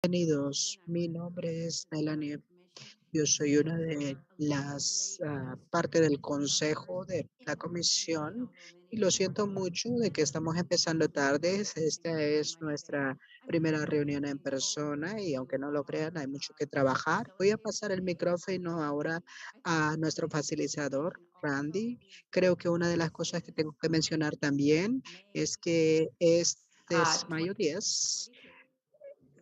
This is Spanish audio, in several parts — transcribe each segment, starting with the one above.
Bienvenidos, mi nombre es Melanie. Yo soy una de las parte del consejo de la comisión y lo siento mucho de que estamos empezando tarde. Esta es nuestra primera reunión en persona y aunque no lo crean, hay mucho que trabajar. Voy a pasar el micrófono ahora a nuestro facilitador, Randy. Creo que una de las cosas que tengo que mencionar también es que este es mayo 10,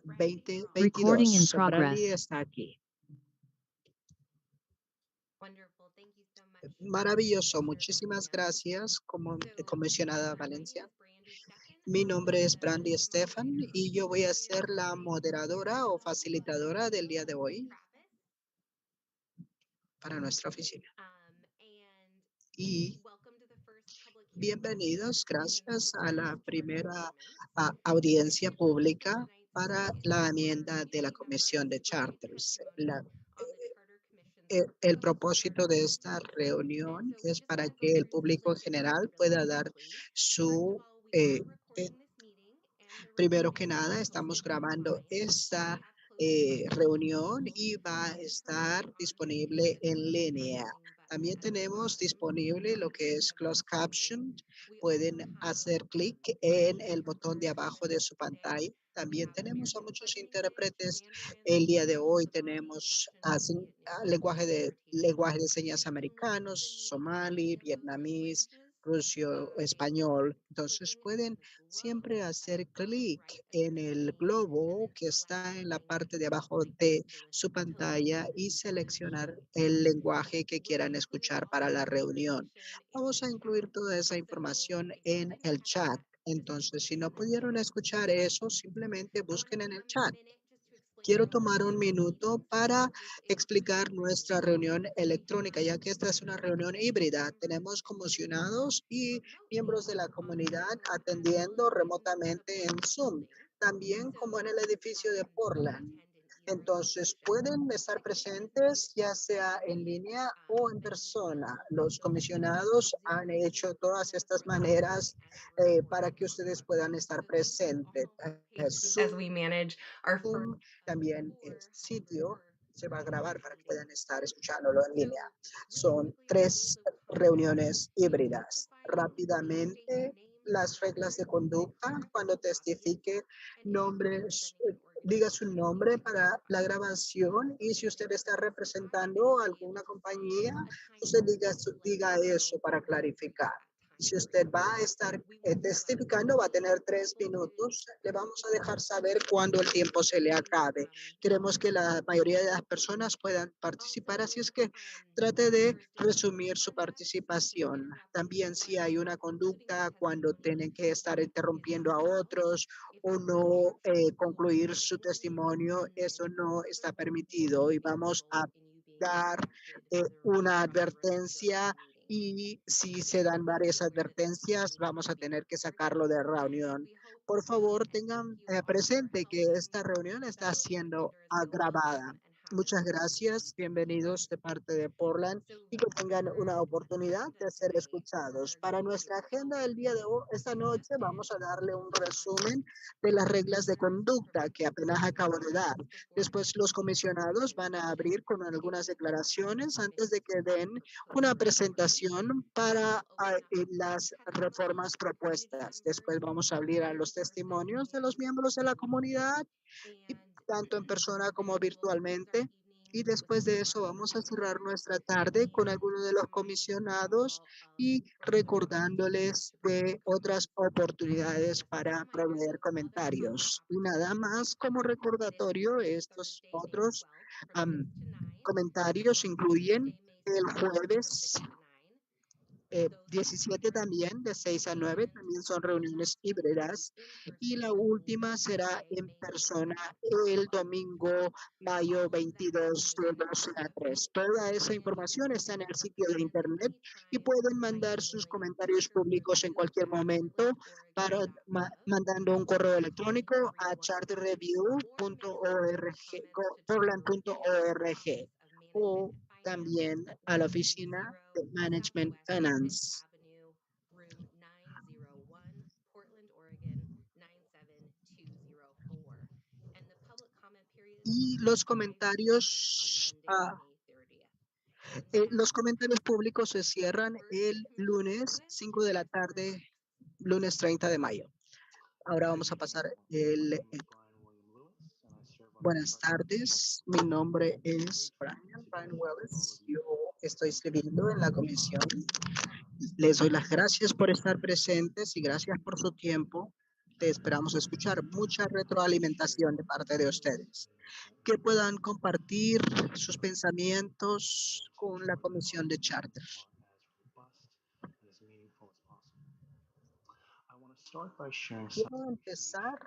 2022. Recording in Brandy progress. está aquí. Maravilloso, muchísimas gracias, como comisionada Valencia. Mi nombre es Brandy Stefan y yo voy a ser la moderadora o facilitadora del día de hoy para nuestra oficina. Y bienvenidos, gracias a la primera audiencia pública para la enmienda de la Comisión de Charters. El propósito de esta reunión es para que el público en general pueda dar su... primero que nada, estamos grabando esta reunión y va a estar disponible en línea. También tenemos disponible lo que es closed caption. Pueden hacer clic en el botón de abajo de su pantalla. También tenemos a muchos intérpretes. El día de hoy tenemos lenguaje de señas americanos, somali, vietnamís, ruso, español. Entonces pueden siempre hacer clic en el globo que está en la parte de abajo de su pantalla y seleccionar el lenguaje que quieran escuchar para la reunión. Vamos a incluir toda esa información en el chat. Entonces, si no pudieron escuchar eso, simplemente busquen en el chat. Quiero tomar un minuto para explicar nuestra reunión electrónica, ya que esta es una reunión híbrida. Tenemos comisionados y miembros de la comunidad atendiendo remotamente en Zoom, también como en el edificio de Portland. Entonces, pueden estar presentes ya sea en línea o en persona. Los comisionados han hecho todas estas maneras para que ustedes puedan estar presentes. Zoom también el sitio se va a grabar para que puedan estar escuchándolo en línea. Son 3 reuniones híbridas. Rápidamente, las reglas de conducta, cuando testifique nombres, diga su nombre para la grabación y si usted está representando alguna compañía, usted diga eso para clarificar. Si usted va a estar testificando, va a tener 3 minutos. Le vamos a dejar saber cuándo el tiempo se le acabe. Queremos que la mayoría de las personas puedan participar, así es que trate de resumir su participación. También si hay una conducta cuando tienen que estar interrumpiendo a otros o no concluir su testimonio, eso no está permitido y vamos a dar una advertencia y si se dan varias advertencias, vamos a tener que sacarlo de reunión. Por favor, tengan presente que esta reunión está siendo grabada. Muchas gracias, bienvenidos de parte de Portland y que tengan una oportunidad de ser escuchados. Para nuestra agenda del día de hoy, esta noche vamos a darle un resumen de las reglas de conducta que apenas acabo de dar. Después los comisionados van a abrir con algunas declaraciones antes de que den una presentación para las reformas propuestas. Después vamos a abrir a los testimonios de los miembros de la comunidad, y tanto en persona como virtualmente. Y después de eso vamos a cerrar nuestra tarde con algunos de los comisionados y recordándoles de otras oportunidades para proveer comentarios. Y nada más como recordatorio, estos otros comentarios incluyen el jueves 17 también, de 6 a 9, también son reuniones híbridas. Y la última será en persona el domingo, mayo 22, de 12 a 3. Toda esa información está en el sitio de internet y pueden mandar sus comentarios públicos en cualquier momento para mandando un correo electrónico a charterreview.org, portland.org o también a la oficina de Management Finance. Y los comentarios públicos se cierran el lunes 5 de la tarde, lunes 30 de mayo. Ahora vamos a pasar buenas tardes, mi nombre es Brian Wells. Yo estoy escribiendo en la comisión. Les doy las gracias por estar presentes y gracias por su tiempo. Te esperamos escuchar mucha retroalimentación de parte de ustedes, que puedan compartir sus pensamientos con la comisión de charter. Quiero empezar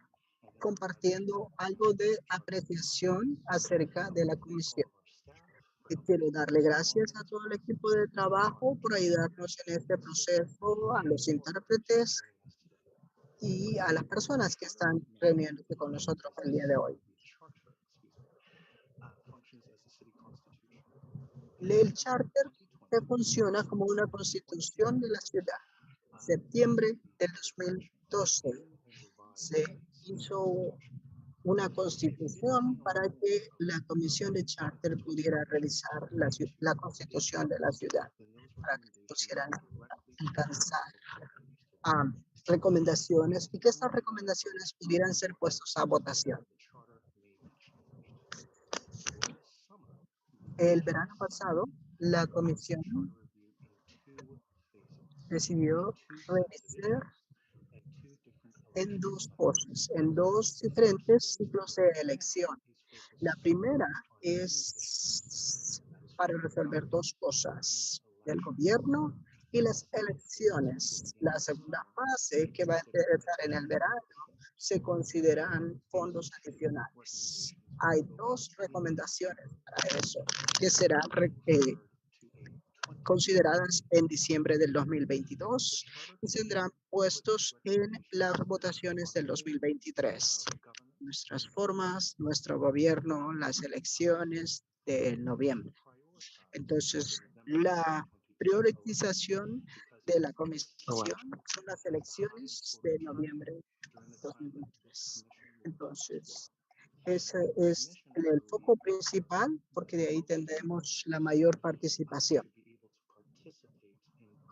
compartiendo algo de apreciación acerca de la comisión. Y quiero darle gracias a todo el equipo de trabajo por ayudarnos en este proceso, a los intérpretes y a las personas que están reuniéndose con nosotros el día de hoy. El charter funciona como una constitución de la ciudad. Septiembre del 2012 se hizo una constitución para que la comisión de charter pudiera realizar la constitución de la ciudad, para que pusieran alcanzar recomendaciones y que estas recomendaciones pudieran ser puestas a votación. El verano pasado, la comisión decidió revisar en dos cosas, en dos diferentes ciclos de elección. La primera es para resolver dos cosas, el gobierno y las elecciones. La segunda fase, que va a empezar en el verano, se consideran fondos adicionales. Hay dos recomendaciones para eso, que serán consideradas en diciembre del 2022 y serán puestos en las votaciones del 2023. Nuestras formas, nuestro gobierno, las elecciones de noviembre. Entonces, la priorización de la comisión son las elecciones de noviembre de 2023. Entonces, ese es el foco principal porque de ahí tendremos la mayor participación.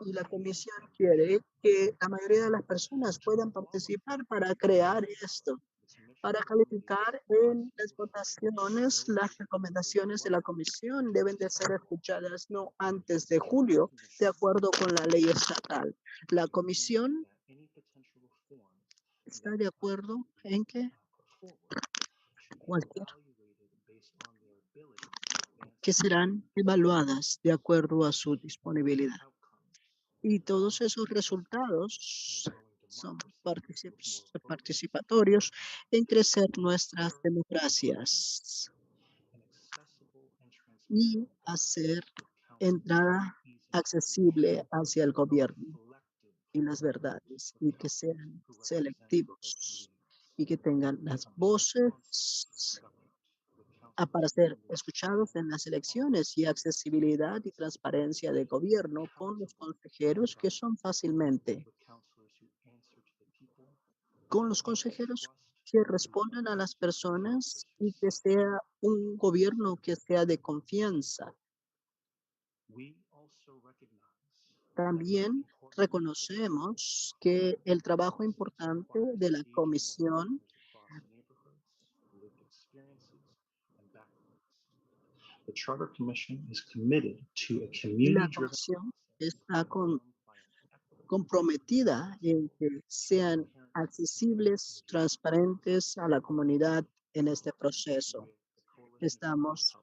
Y la comisión quiere que la mayoría de las personas puedan participar para crear esto, para calificar en las votaciones. Las recomendaciones de la comisión deben de ser escuchadas no antes de julio, de acuerdo con la ley estatal. La comisión está de acuerdo en que que serán evaluadas de acuerdo a su disponibilidad. Y todos esos resultados son participatorios en crecer nuestras democracias y hacer entrada accesible hacia el gobierno y las verdades, y que sean selectivos y que tengan las voces para ser escuchados en las elecciones y accesibilidad y transparencia de gobierno con los consejeros que son fácilmente, con los consejeros que respondan a las personas y que sea un gobierno que sea de confianza. También reconocemos que el trabajo importante de la comisión está comprometida en que sean accesibles, transparentes a la comunidad en este proceso. Estamos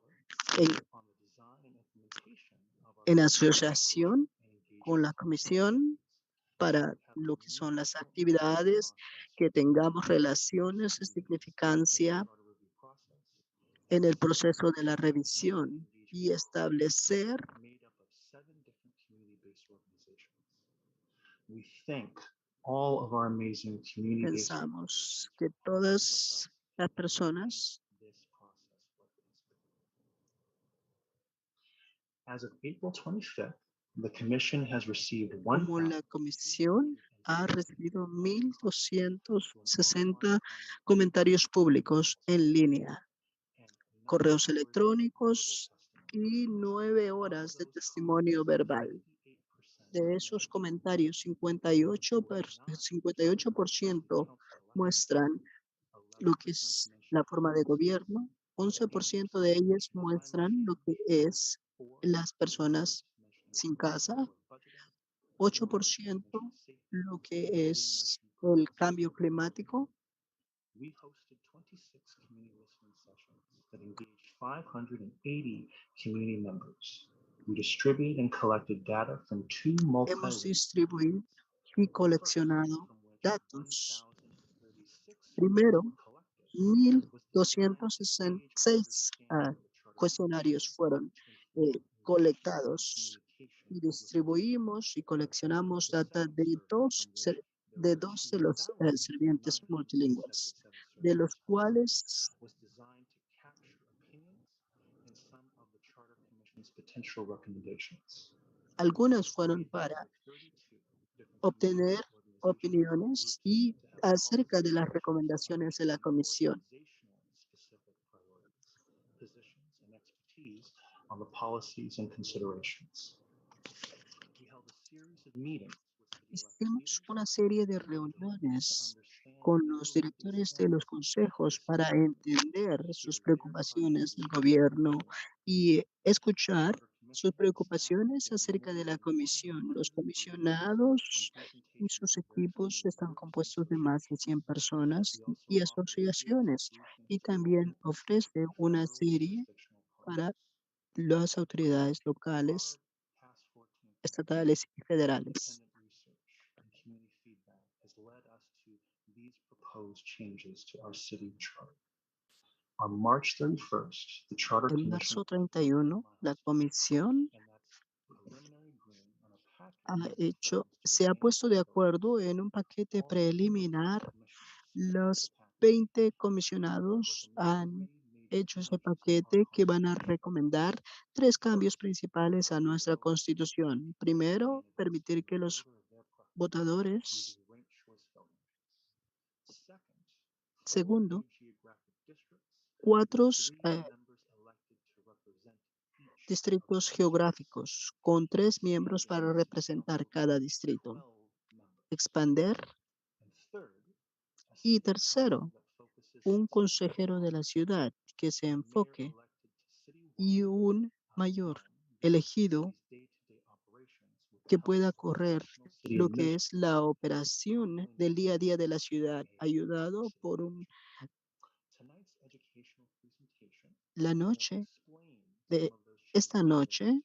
en asociación con la comisión para lo que son las actividades, que tengamos relaciones de significancia en el proceso de la revisión y establecer pensamos que todas las personas como la comisión ha recibido 1,260 comentarios públicos en línea. correos electrónicos y 9 horas de testimonio verbal. De esos comentarios, 58% muestran lo que es la forma de gobierno, 11% de ellas muestran lo que es las personas sin casa, 8% lo que es el cambio climático, We hosted 26 community listening sessions that engaged 580 community members. We distributed and collected data from two hemos multi-level distribuido y coleccionado from which datos. 1,036 surveys Primero, were collected. Was designed to gauge 1,266 understanding of the charter cuestionarios fueron to inform leadership on colectados communication y and listening. distribuimos y coleccionamos The data second survey from which there de were dos de los sirvientes multilingües, 2,977 de survey los responses cuales was designed to capture opinions and some of the Charter Commission's potential recommendations. algunas We fueron para invited 32 different obtener community organizations and opiniones groups y to have acerca policy de las discussions to recomendaciones de la understand comisión. organizationally specific priorities, positions, and expertise on the policies and considerations. We held a series of meetings with city elected Hicimos leaders una serie de delivered to reuniones understand con their los local directores de los standards consejos to para support entender sus hear their preocupaciones del priorities gobierno and y the escuchar Charter sus Commission staff preocupaciones began acerca more de la than comisión. Los 100 briefings on comisionados y presentations sus of their equipos community están groups and compuestos de más de 100 associations. personas We also y offered a series of asociaciones briefings y to local también influencers ofrece and una federal and serie jurisdictional para partners. las autoridades locales, Our task force team estatales y federales. independent research and community feedback has led us to these proposed changes to our city charter. On March 31st, the Charter En Commission marzo approved 31, my la hosting, comisión and that's preliminary agreement on a package of reforms to se ha advance puesto de the goals acuerdo en un paquete all 22 preliminar. commissioners added to Los the package 20 with comisionados another han 3 major hecho ese changes to our paquete que van a constitution. recomendar 3 cambios First, principales a allowing nuestra voters to retain constitución. all Primero, candidates permitir in the que los order of their preference votadores, using ranked choice voting. Second, 4 segundo, new geographic districts with 4 3 members elected to represent each of the distritos districts. geográficos con 3 miembros Expanding para the city representar council cada to distrito. 12 members. Expander. And third, a Y city council tercero, that focuses un significant consejero de la office ciudad que se and a mayor enfoque elected to citywide y un mayor run the elegido city's day-to-day operations with the que help pueda of a correr professional city lo que es la administrator operación del complemented día a día de by la ciudad, a ayudado city por manager. Tonight's educational presentation la will noche explain some de of those esta changes I noche mentioned.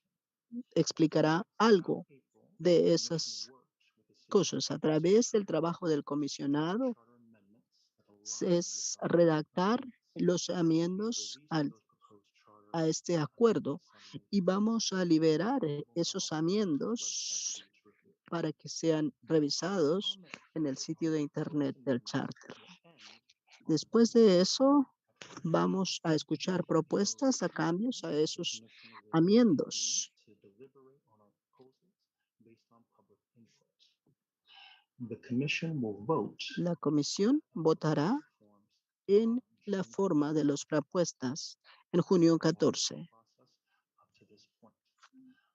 explicará Throughout algo April, the de commission esas worked with the city cosas. A council to través del create trabajo del draft comisionado charter amendments that align with es our core redactar priorities. los We enmiendos released those proposed charter a este acuerdo amendments on May y 3rd, vamos a and they're liberar available esos now on our website enmiendos for you to review. para que sean The public revisados comment en el period on sitio the de proposed internet del amendments charter. will end on Después de Wednesday, eso, October 2nd. vamos a escuchar So propuestas a cambios tomorrow, a the esos commission will reconvene enmiendos. to deliberate on our proposals based on public input. The commission will vote La comisión on the votará proposed reforms en on la June forma de 14th. las propuestas en junio I walked through the 14. process up to this point.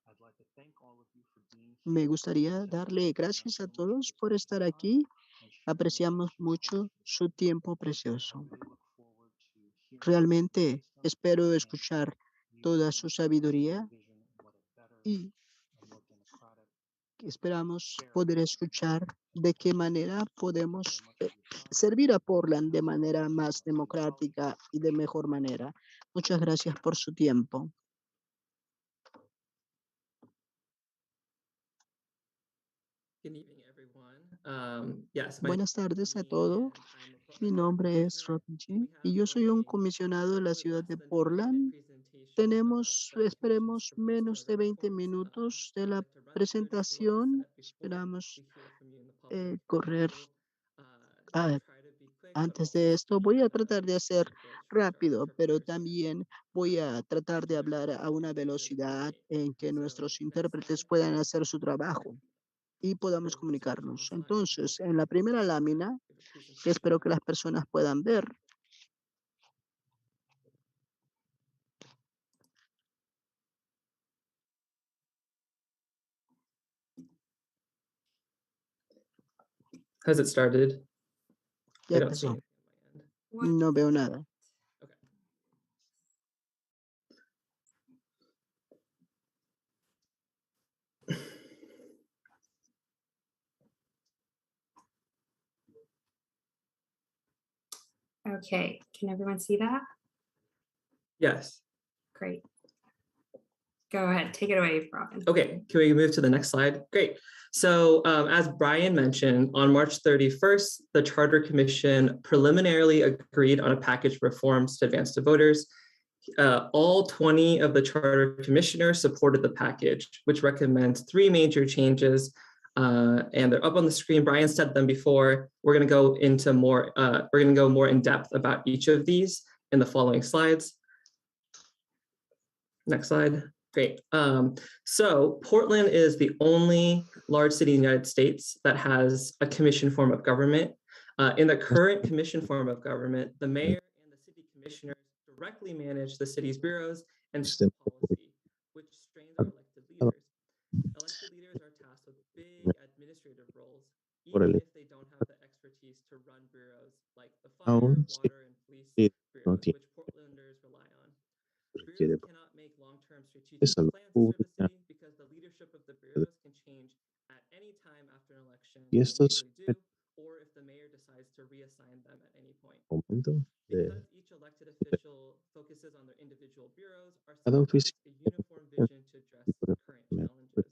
I'd like to thank all of you for being Me here gustaría tonight darle and gracias a devoting todos your por precious estar time aquí. and sharing with us Apreciamos your hopes mucho for the su city. tiempo I precioso. really look forward to hearing your Realmente wisdom espero and escuchar leaving toda here su as we sabiduría envision what a better y and more democratic esperamos fair poder Portland escuchar can de look qué like. manera Thank you very podemos much for your time. servir a And Portland de now I'll manera pass it más on to my colleague. democrática y de mejor manera. Muchas gracias por su tiempo. Good evening, everyone. Yes, my name Buenas is tardes a Rodney, todos. and I'm a Mi Portland County nombre es Commissioner. Robin We G. y have yo soy un remaining comisionado de la probably ciudad less de than 20-minute Portland. presentation about Tenemos, the Commission's esperemos, proposed menos de charter 20 reforms. minutos de I'd la like to run through just a little presentación. set before Esperamos we hear from you in the public. correr. Uh, a try to be quick, but Antes also de esto, speak voy a tratar de in hacer a voice which our rápido, pero interpreters can también voy a tratar de hablar a una understand later in the velocidad meeting. en que So nuestros next intérpretes slide. puedan hacer su trabajo y podamos Or let's go to one comunicarnos. slide. Entonces, en la primera lámina, We have a que espero presentation. que las personas puedan ver, Has it started? Ya I don't see empezó. anything on my end. No veo nada. Okay, can everyone see that? Yes. Great. Go ahead, take it away, Robin. Okay, can we move to the next slide? Great. So as Brian mentioned, on March 31st, the Charter Commission preliminarily agreed on a package of reforms to advance to voters. All 20 of the Charter Commissioners supported the package, which recommends 3 major changes, and they're up on the screen. Brian said them before. We're going to go into more. We're going to go more in depth about each of these in the following slides. Next slide. Great. So Portland is the only large city in the United States that has a commission form of government. In the current commission form of government, the mayor and the city commissioners directly manage the city's bureaus and set policy, which strains our elected leaders. Elected leaders are tasked with big administrative roles, even if they don't have the expertise to run bureaus like the fire, water, and police bureaus, which Portlanders rely on. Bureaus cannot make long-term strategic plans to serve the city because the leadership of the bureaus can change at any time after an election, and usually do, or if the mayor decides to reassign them at any point. Because each elected official focuses on their individual bureaus, our city lacks a uniform vision to address current challenges.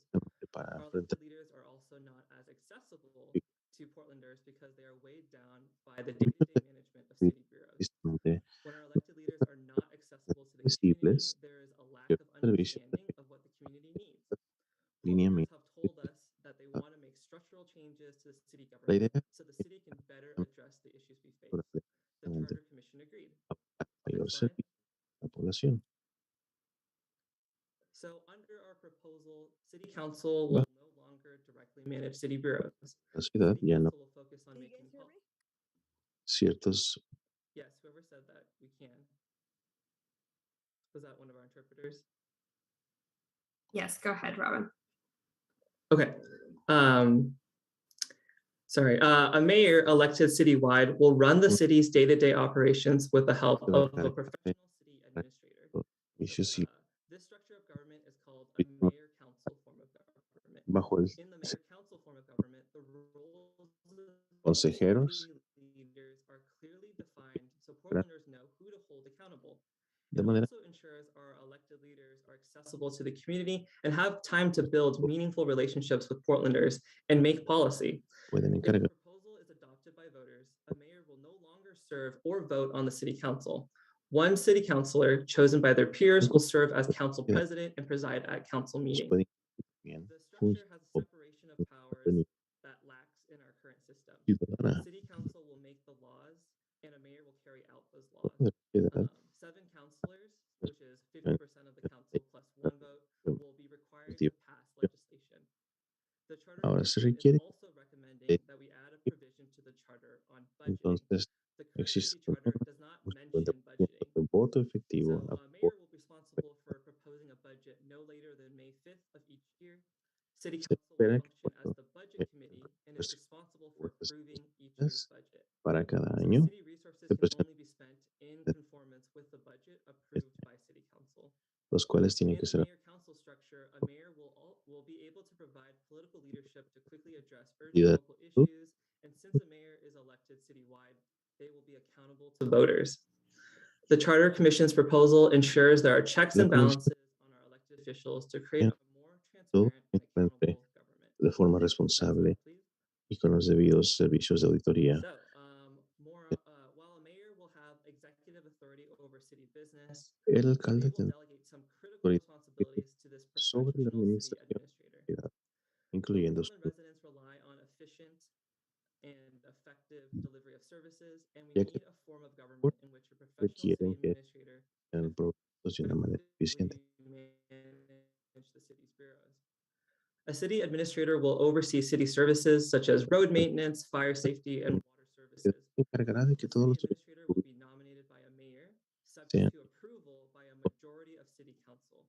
Our elected leaders are also not as accessible to Portlanders because they are weighed down by the day-to-day management of city bureaus. When our elected leaders are not accessible to the community, there is a lack of understanding of what the community needs. Portlanders have told us that they want to make structural changes to the city government so the city can better address the issues we face. The Charter Commission agreed. Next slide. So under our proposal, City Council will no longer directly manage city bureaus. City Council will focus on making ciertos. Yes, whoever said that, we can. Was that one of our interpreters? Yes, go ahead, Robin. Okay. Sorry. A mayor elected citywide will run the city's day-to-day operations with the help of a professional city administrator. This structure of government is called a mayor-council form of government. In the mayor-council form of government, the roles of Consejeros. leaders are clearly defined so Portlanders know who to hold accountable. It also ensures our elected leaders are accessible to the community and have time to build meaningful relationships with Portlanders and make policy. If the proposal is adopted by voters, a mayor will no longer serve or vote on the city council. One city councilor chosen by their peers will serve as council president and preside at council meetings. The structure has a separation of powers that lacks in our current system. The city council will make the laws and a mayor will carry out those laws. 7 councilors, which is 50% of the council plus 1 vote, will be required to pass legislation. The Charter Commission is also recommending that we add a provision to the charter on budgeting. The current city charter does not mention budgeting. So a mayor will be responsible for proposing a budget no later than May 5th of each year. City council will function as the budget committee and is responsible for approving each year's budget. So city resources can only be spent in conformance with the budget approved by city council. Los cuales tienen In que a ser mayor-council structure, a mayor will be able to provide political leadership to quickly address urgent local issues, and since a mayor is elected citywide, they will be accountable to voters. The Charter Commission's proposal ensures there are checks and balances on our elected officials to create a more transparent and accountable government. de forma responsable y con los debidos servicios de auditoría. So, while a mayor will have executive authority over city business, El they alcalde will tendrá delegate some critical responsibilities to this sobre la professional city administración, administrator. incluyendo Portland residents rely on efficient and effective delivery of services, and we Ya que need a form of government in which a professional city requieren que administrator sean propuestos de una manera eficiente. manage the city's bureaus. A city administrator will oversee city services such as road maintenance, fire safety, and water services. Se encargará de que The todos los city administrator will be nominated by a mayor, sean subject to approval by a majority of city council.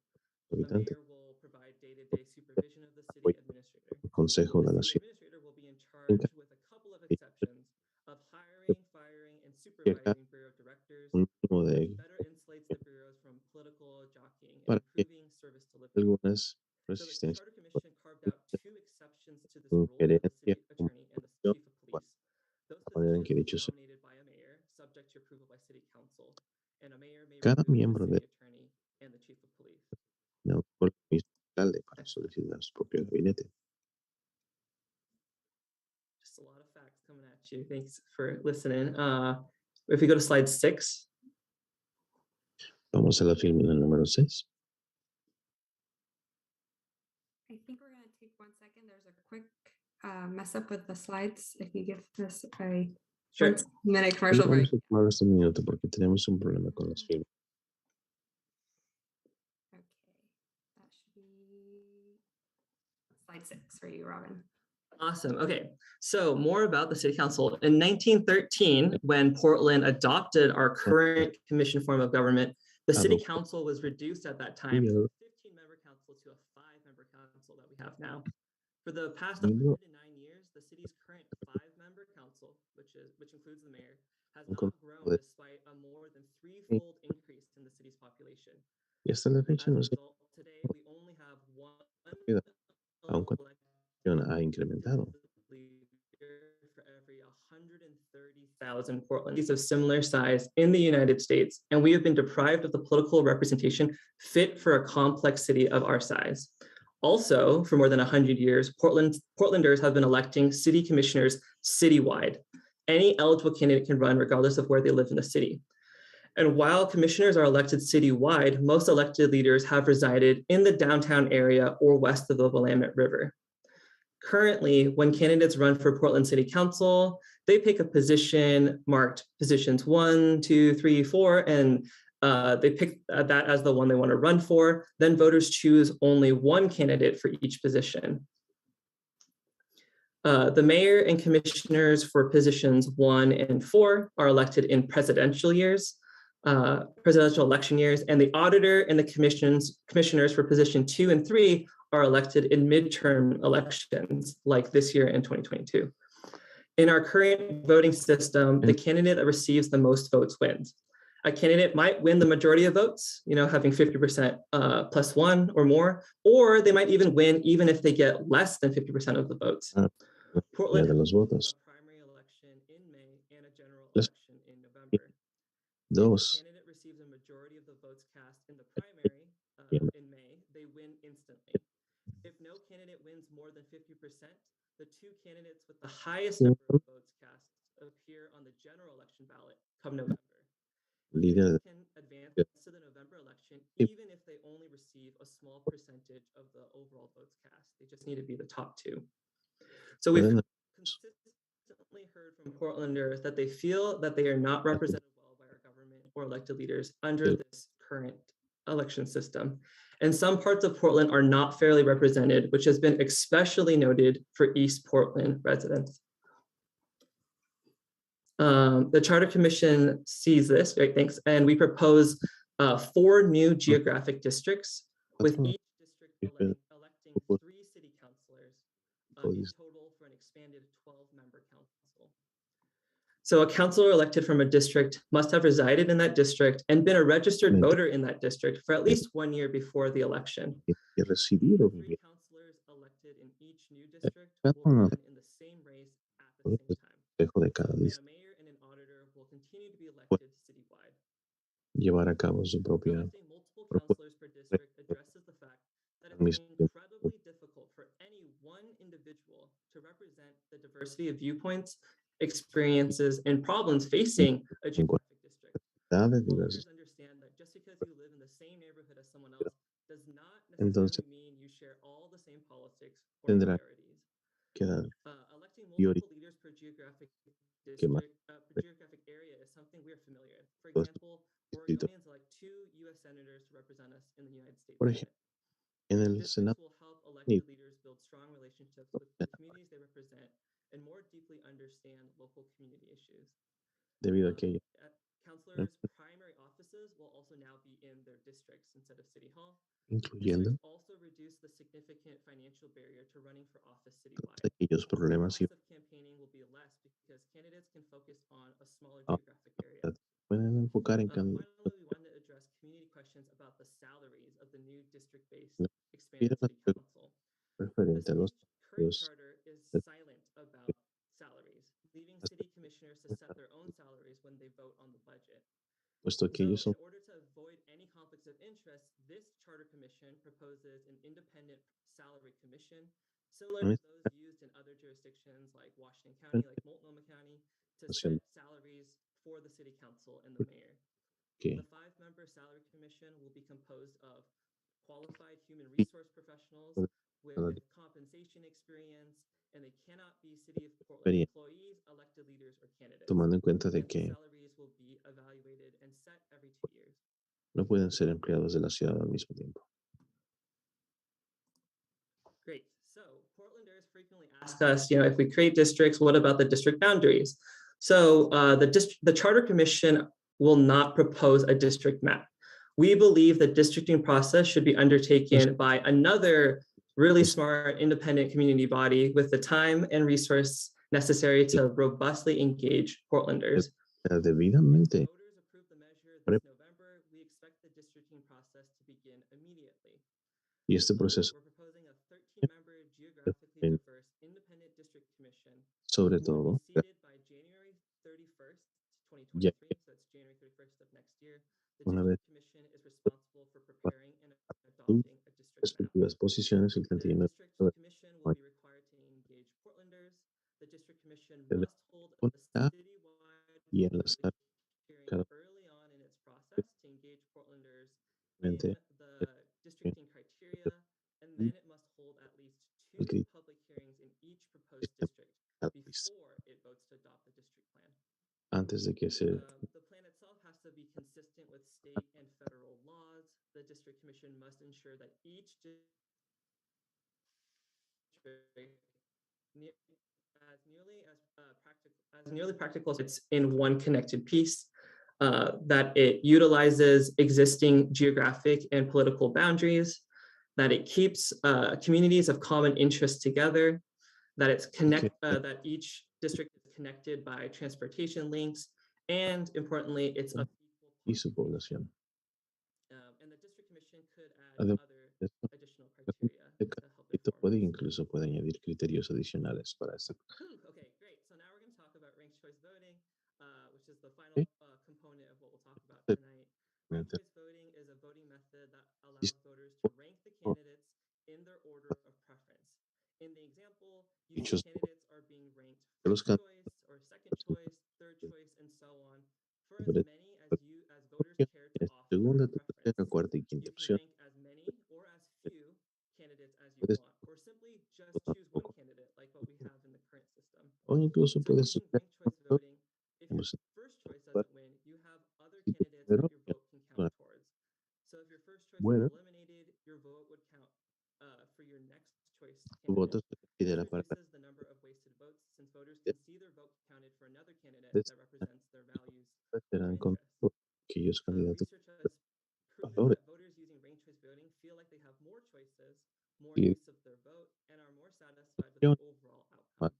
The habitantes mayor will provide day-to-day supervision of the city administrator. del Consejo de The la city Ciudad. administrator will be in charge with a couple of acá supervising bureau directors, un mínimo de better insulates the bureaus from political jockeying and para que improving service delivery. algunas So the resistencias Charter Commission carved out two exceptions to this rule for the sugerencias city como attorney and the opción chief of para police. Those la manera en que positions dichos are nominated by a mayor, subject to approval by city council, and a mayor may cada remove the miembro de city attorney and the chief of police. no por el mismo alcalde para solicitar su propio gabinete. Just a lot of facts coming at you. Thanks for listening. If we go to slide 6. Vamos a la fórmula número 6. I think we're going to take 1 second. There's a quick mess up with the slides. If you give this a Sure. 1 minute commercial break. Vamos a tomar este minuto porque tenemos un problema con las firmas. Okay, that should be slide 6 for you, Robin. Awesome. Okay. So more about the city council. In 1913, when Portland adopted our current commission form of government, the city council was reduced at that time from a 15-member council to a 5-member council that we have now. For the past 109 years, the city's current 5-member council, which includes the mayor, has not grown despite a more than 3-fold increase in the city's population. Y hasta la As fecha a no se result, today we only have one aunque ha incrementado. for every 130,000 Portlanders of similar size in the United States, and we have been deprived of the political representation fit for a complex city of our size. Also, for more than 100 years, Portlanders have been electing city commissioners citywide. Any eligible candidate can run regardless of where they live in the city. And while commissioners are elected citywide, most elected leaders have resided in the downtown area or west of the Willamette River. Currently, when candidates run for Portland City Council, they pick a position marked positions 1, 2, 3, 4, and they pick that as the one they want to run for. Then voters choose only one candidate for each position. The mayor and commissioners for positions 1 and 4 are elected in presidential election years, and the auditor and the commissioners for position 2 and 3 are elected in midterm elections, like this year in 2022. In our current voting system, the candidate that receives the most votes wins. A candidate might win the majority of votes, having 50% plus 1 or more, or they might even win even if they get less than 50% of the votes. Portland has a primary election in May and a general election in November. If a candidate receives a majority of the votes cast in the primary in May, they win instantly. If no candidate wins more than 50%, the 2 candidates with the highest number of votes cast appear on the general election ballot come November. Candidates can advance to the November election even if they only receive a small percentage of the overall votes cast. They just need to be the top 2. So we've consistently heard from Portlanders that they feel that they are not represented well by our government or elected leaders under this current election system. And some parts of Portland are not fairly represented, which has been especially noted for East Portland residents. The Charter Commission sees this, right? Thanks. And we propose 4 new geographic districts, with each district electing 3 city councilors in total for an expanded 12-member council. So a councilor elected from a district must have resided in that district and been a registered voter in that district for at least 1 year before the election. 3 councilors elected in each new district will run in the same race at the same time. And a mayor and an auditor will continue to be elected citywide. Electing multiple councilors per district addresses the fact that it's incredibly difficult for any one individual to represent the diversity of viewpoints, experiences, and problems facing a geographic district. Voters understand that just because you live in the same neighborhood as someone else does not necessarily mean you share all the same politics or priorities. Electing multiple leaders per geographic area is something we're familiar with. For example, Oregonians elect 2 U.S. senators to represent us in the United States Senate. Districts will help elected leaders build strong relationships with the communities they represent and more deeply understand local community issues. Councilors' primary offices will also now be in their districts instead of City Hall. Districts also reduce the significant financial barrier to running for office citywide. The cost of campaigning will be less because candidates can focus on a smaller geographic area. pueden enfocar en Finally, we wanted to address community questions about the salaries of the new district-based expanded las city council. The referente a los city's current salarios charter is de silent about salaries, leaving las city commissioners to set their own salaries when they vote on the budget. puesto que So, ellos in son order to avoid any conflicts of interest, this charter commission proposes an independent salary commission, similar to those used in other jurisdictions like Washington County, like Multnomah County, to set salaries for the city council and the mayor. que The 5-member salary commission will be composed of qualified human resource professionals with compensation experience, and they cannot be City of Portland employees, elected leaders, or candidates. tomando en cuenta de And the que salaries will be evaluated and set every 2 years. no pueden ser empleados de la ciudad al mismo tiempo. Great. So Portlanders frequently ask us, if we create districts, what about the district boundaries? So the Charter Commission will not propose a district map. We believe the districting process should be undertaken by another really smart, independent community body with the time and resource necessary to robustly engage Portlanders. Debidamente. Voters approve the measure this November. We expect the districting process to begin immediately. Y este proceso, We're proposing a 13-member geographically diverse independent district commission sobre who will todo, be seated by January 31st, 2023, ya so that's January 31st of next year. The una vez district commission is responsible for preparing and adopting a district map. respectivas posiciones, el The 31 district commission will be required to engage Portlanders. The district commission de must hold a la citywide y enlazar hearing cada early on in its process to engage Portlanders in mente the districting criteria, and then it must hold at least 2 public hearings in each proposed district before it votes to adopt the district plan. antes de que se The plan itself has to be consistent with state and federal laws. The district commission must ensure that each district as nearly practical as it's in one connected piece, that it utilizes existing geographic and political boundaries, that it keeps communities of common interest together, that that each district is connected by transportation links, and importantly, it's of y su población. And the district commission could add Además other de esto, additional criteria to help inform puede this. incluso puede añadir criterios adicionales para este. Okay, great. So now we're going to talk about ranked choice voting, which is the final Okay. component of what we'll talk about tonight. Ranked choice voting is a voting method that allows voters to rank the candidates in their order of preference. In the example, you see candidates are being ranked first choice or second choice, third choice, and so on, for as many as you as voters care to offer Segunda, a preference. tercera, cuarta y quinta You can opción. rank as many or as few candidates as you Puedes want, or simply just choose one candidate like what we have in the current system. o incluso So puedes using ranked choice voting, if your first choice doesn't win, you have other candidates that your vote can count towards. So if your first choice is eliminated, your vote would count for your next choice tu voto candidate. se This considera para reduces the number of wasted votes since voters can see their vote counted for another candidate that represents their values or serán con interests. aquellos candidatos Research has proven valores. that voters using ranked choice voting feel like they have more choices, more Y use of their vote, and are more satisfied with the overall outcome.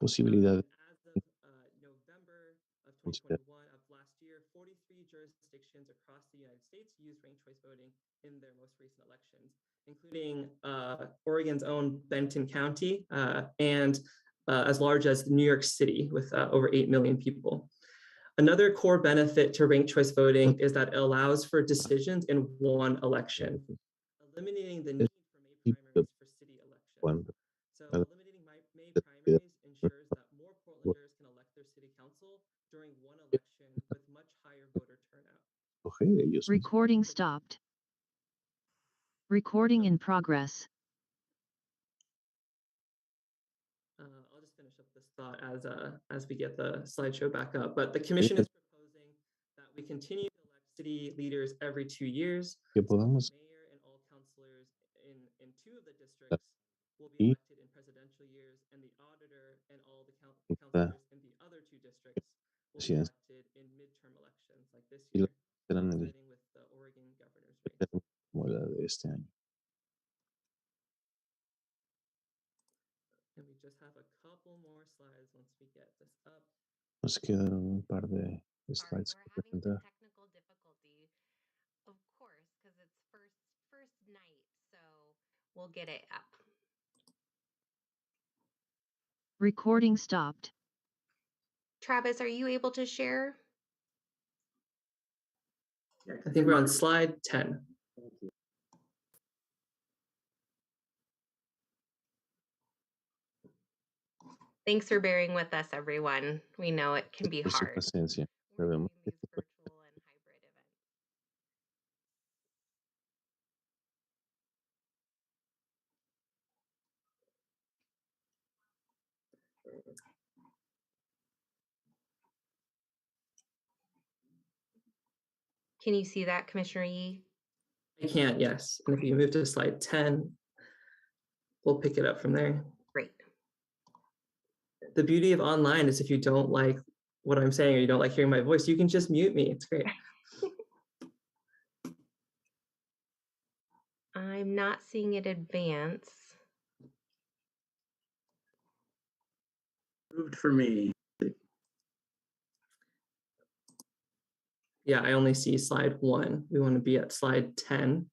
posibilidades And as of November of 2021 of last year, 43 jurisdictions across the United States used ranked choice voting in their most recent elections, including Oregon's own Benton County and as large as New York City with over 8 million people. Another core benefit to ranked choice voting is that it allows for decisions in one election, eliminating the need for May primaries for city elections. So eliminating May primaries ensures that more Portlanders can elect their city council during one election with much higher voter turnout. Recording stopped. Recording in progress. I'll just finish up this thought as we get the slideshow back up. But the commission is proposing that we continue to elect city leaders every 2 years. que So the podamos mayor and all councilors in 2 of the districts will be elected in presidential years, and the auditor and all the councilors in the other 2 districts will be elected in midterm elections like this year, serán en el coinciding with the Oregon governor's race. como la de este año. And we just have a couple more slides once we get this up. Nos quedaron un par de Slides We're que having some presentar. technical difficulty, of course, because it's first night. So we'll get it up. Recording stopped. Travis, are you able to share? I think we're on slide 10. Thanks for bearing with us, everyone. We know it can be Por su hard. paciencia. We're doing Sabemos que these esto puede virtual and hybrid events. Can you see that, Commissioner Yee? I can't, yes. And if you move to slide 10, we'll pick it up from there. Great. The beauty of online is if you don't like what I'm saying or you don't like hearing my voice, you can just mute me. It's great. I'm not seeing it advance. Moved for me. Yeah, I only see slide 1. We want to be at slide 10.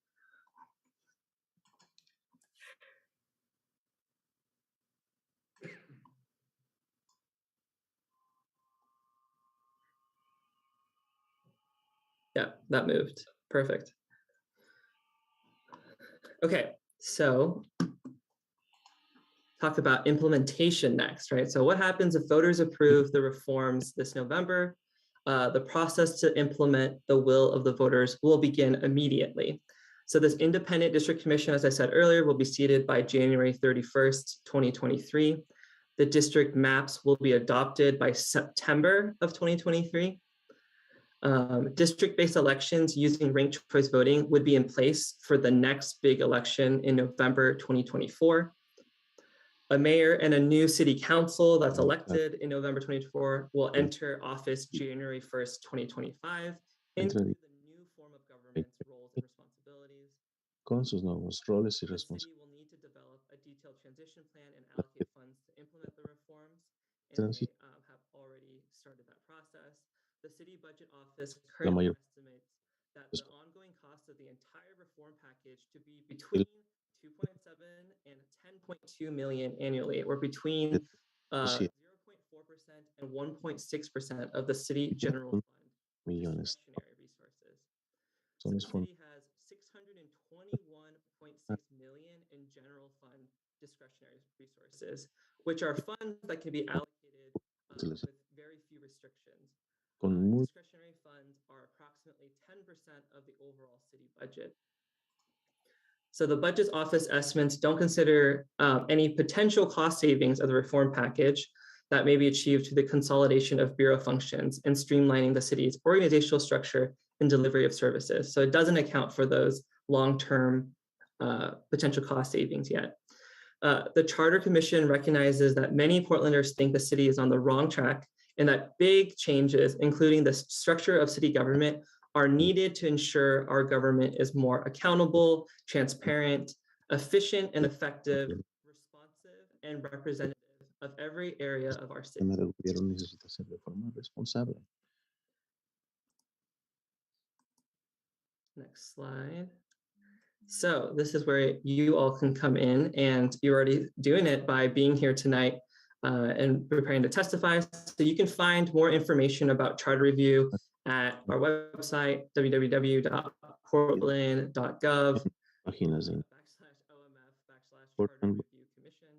Yeah, that moved. Perfect. Okay, so talk about implementation next, right? So what happens if voters approve the reforms this November? The process to implement the will of the voters will begin immediately. So this independent district commission, as I said earlier, will be seated by January 31st, 2023. The district maps will be adopted by September of 2023. District-based elections using ranked choice voting would be in place for the next big election in November 2024. A mayor and a new city council that's elected in November 2024 will enter office January 1st, 2025 into the new form of government's roles and responsibilities. con sus nuevos roles y The responsabilidades. city will need to develop a detailed transition plan and allocate funds to implement the reforms, and they have already started that process. The city budget office currently estimates that the ongoing cost of the entire reform package to be between 2.7 and 10.2 million annually, or between 0.4% and 1.6% of the city general fund millones. discretionary resources. Son So los the fondos city has 621.6 million in general fund discretionary resources, which are funds that can be allocated with very few restrictions. Discretionary funds are approximately 10% of the overall city budget. So the budget office estimates don't consider any potential cost savings of the reform package that may be achieved through the consolidation of bureau functions and streamlining the city's organizational structure and delivery of services. So it doesn't account for those long-term potential cost savings yet. The Charter Commission recognizes that many Portlanders think the city is on the wrong track and that big changes, including the structure of city government, are needed to ensure our government is more accountable, transparent, efficient, and effective, responsive, and representative of every area of our city. El gobierno necesita ser de forma responsable. Next slide. So this is where you all can come in, and you're already doing it by being here tonight and preparing to testify. So you can find more information about charter review at our website, www.portland.gov /OMF/Charter Review Commission.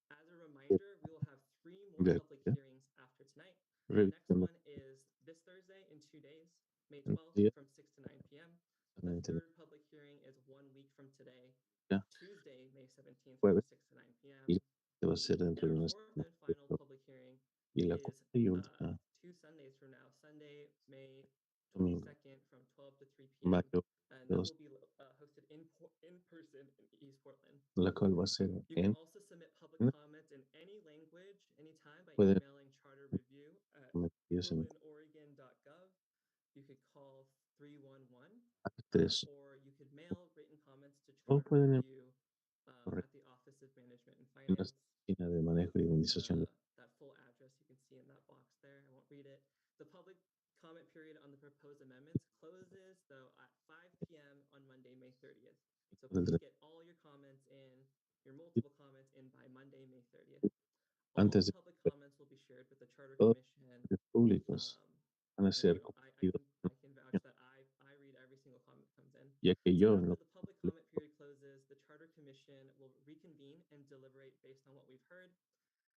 As a reminder, we will have 3 more public hearings after tonight. The next one is this Thursday in 2 days, May 12th from 6 to 9 p.m. The third public hearing is 1 week from today, Tuesday, May 17th from 6 to 9 p.m. Que va a ser dentro de And the unas fourth and final public hearing y la is cuarta y última 2 Sundays from now, Sunday, May domingo 22nd from 12 to 3 p.m. mayo And that will be hosted in person in East Portland. la cual va a ser You can en also submit public comments in any language, anytime by Pueden emailing charterreview@portlandoregon.gov. You could call 311, tres or you could mail written comments to o Charter pueden Review at the Office of Management and en la Finance. oficina de manejo y administración. That full address you can see in that box there. I won't read it. The public comment period on the proposed amendments closes though at 5 p.m. on Monday, May 30th. So please get all your comments in, your multiple comments in by Monday, May 30th. All Antes de public comments will be shared with the Charter todos Commission. los públicos van a And ser I compartidos, can vouch that I read every single comment that comes in. ya que So yo after no the public comment period closes, the Charter Commission will reconvene and deliberate based on what we've heard.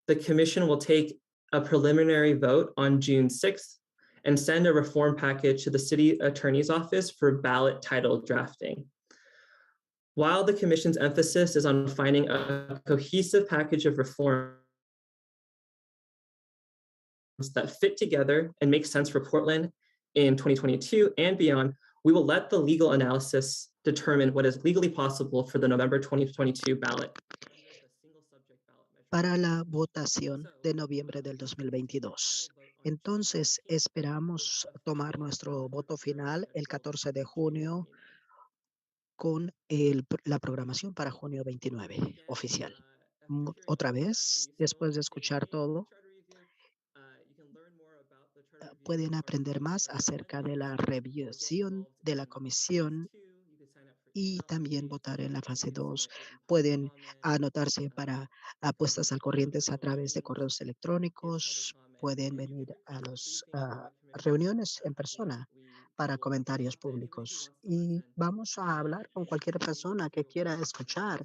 The Commission will take a preliminary vote on June 6th and send a reform package to the City Attorney's Office for ballot title drafting. While the Commission's emphasis is on finding a cohesive package of reforms that fit together and make sense for Portland in 2022 and beyond, we will let the legal analysis determine what is legally possible for the November 2022 ballot under the single subject ballot measure. Para la votación de noviembre del 2022. Entonces, esperamos tomar nuestro voto final el 14 de junio con la programación para junio 29 oficial. Otra vez, después de escuchar todo, pueden aprender más acerca de la revisión de la comisión y también votar en la fase 2. Pueden anotarse para apuestas al corriente a través de correos electrónicos. Pueden venir a las reuniones en persona para comentarios públicos. Y vamos a hablar con cualquier persona que quiera escuchar.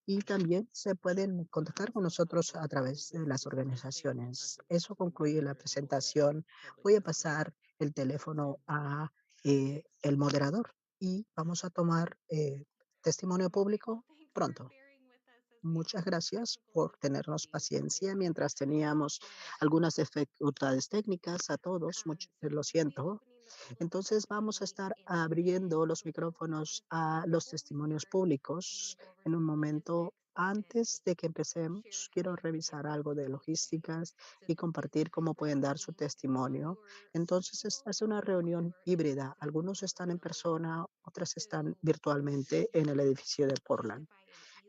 Y también se pueden contactar con nosotros a través de las organizaciones. Eso concluye la presentación. Voy a pasar el teléfono a el moderador y vamos a tomar testimonio público pronto. Muchas gracias por tenernos paciencia mientras teníamos algunas dificultades técnicas a todos. Lo siento. Entonces vamos a estar abriendo los micrófonos a los testimonios públicos en un momento. Antes de que empecemos, quiero revisar algo de logísticas y compartir cómo pueden dar su testimonio. Entonces, esta es una reunión híbrida. Algunos están en persona, otras están virtualmente en el edificio de Portland.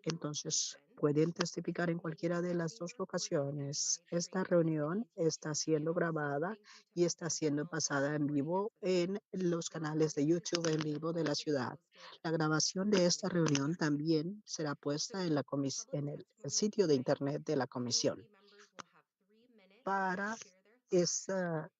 Entonces, pueden testificar en cualquiera de las dos locaciones. Esta reunión está siendo grabada y está siendo pasada en vivo en los canales de YouTube en vivo de la ciudad. La grabación de esta reunión también será puesta en el sitio de internet de la comisión. Para esa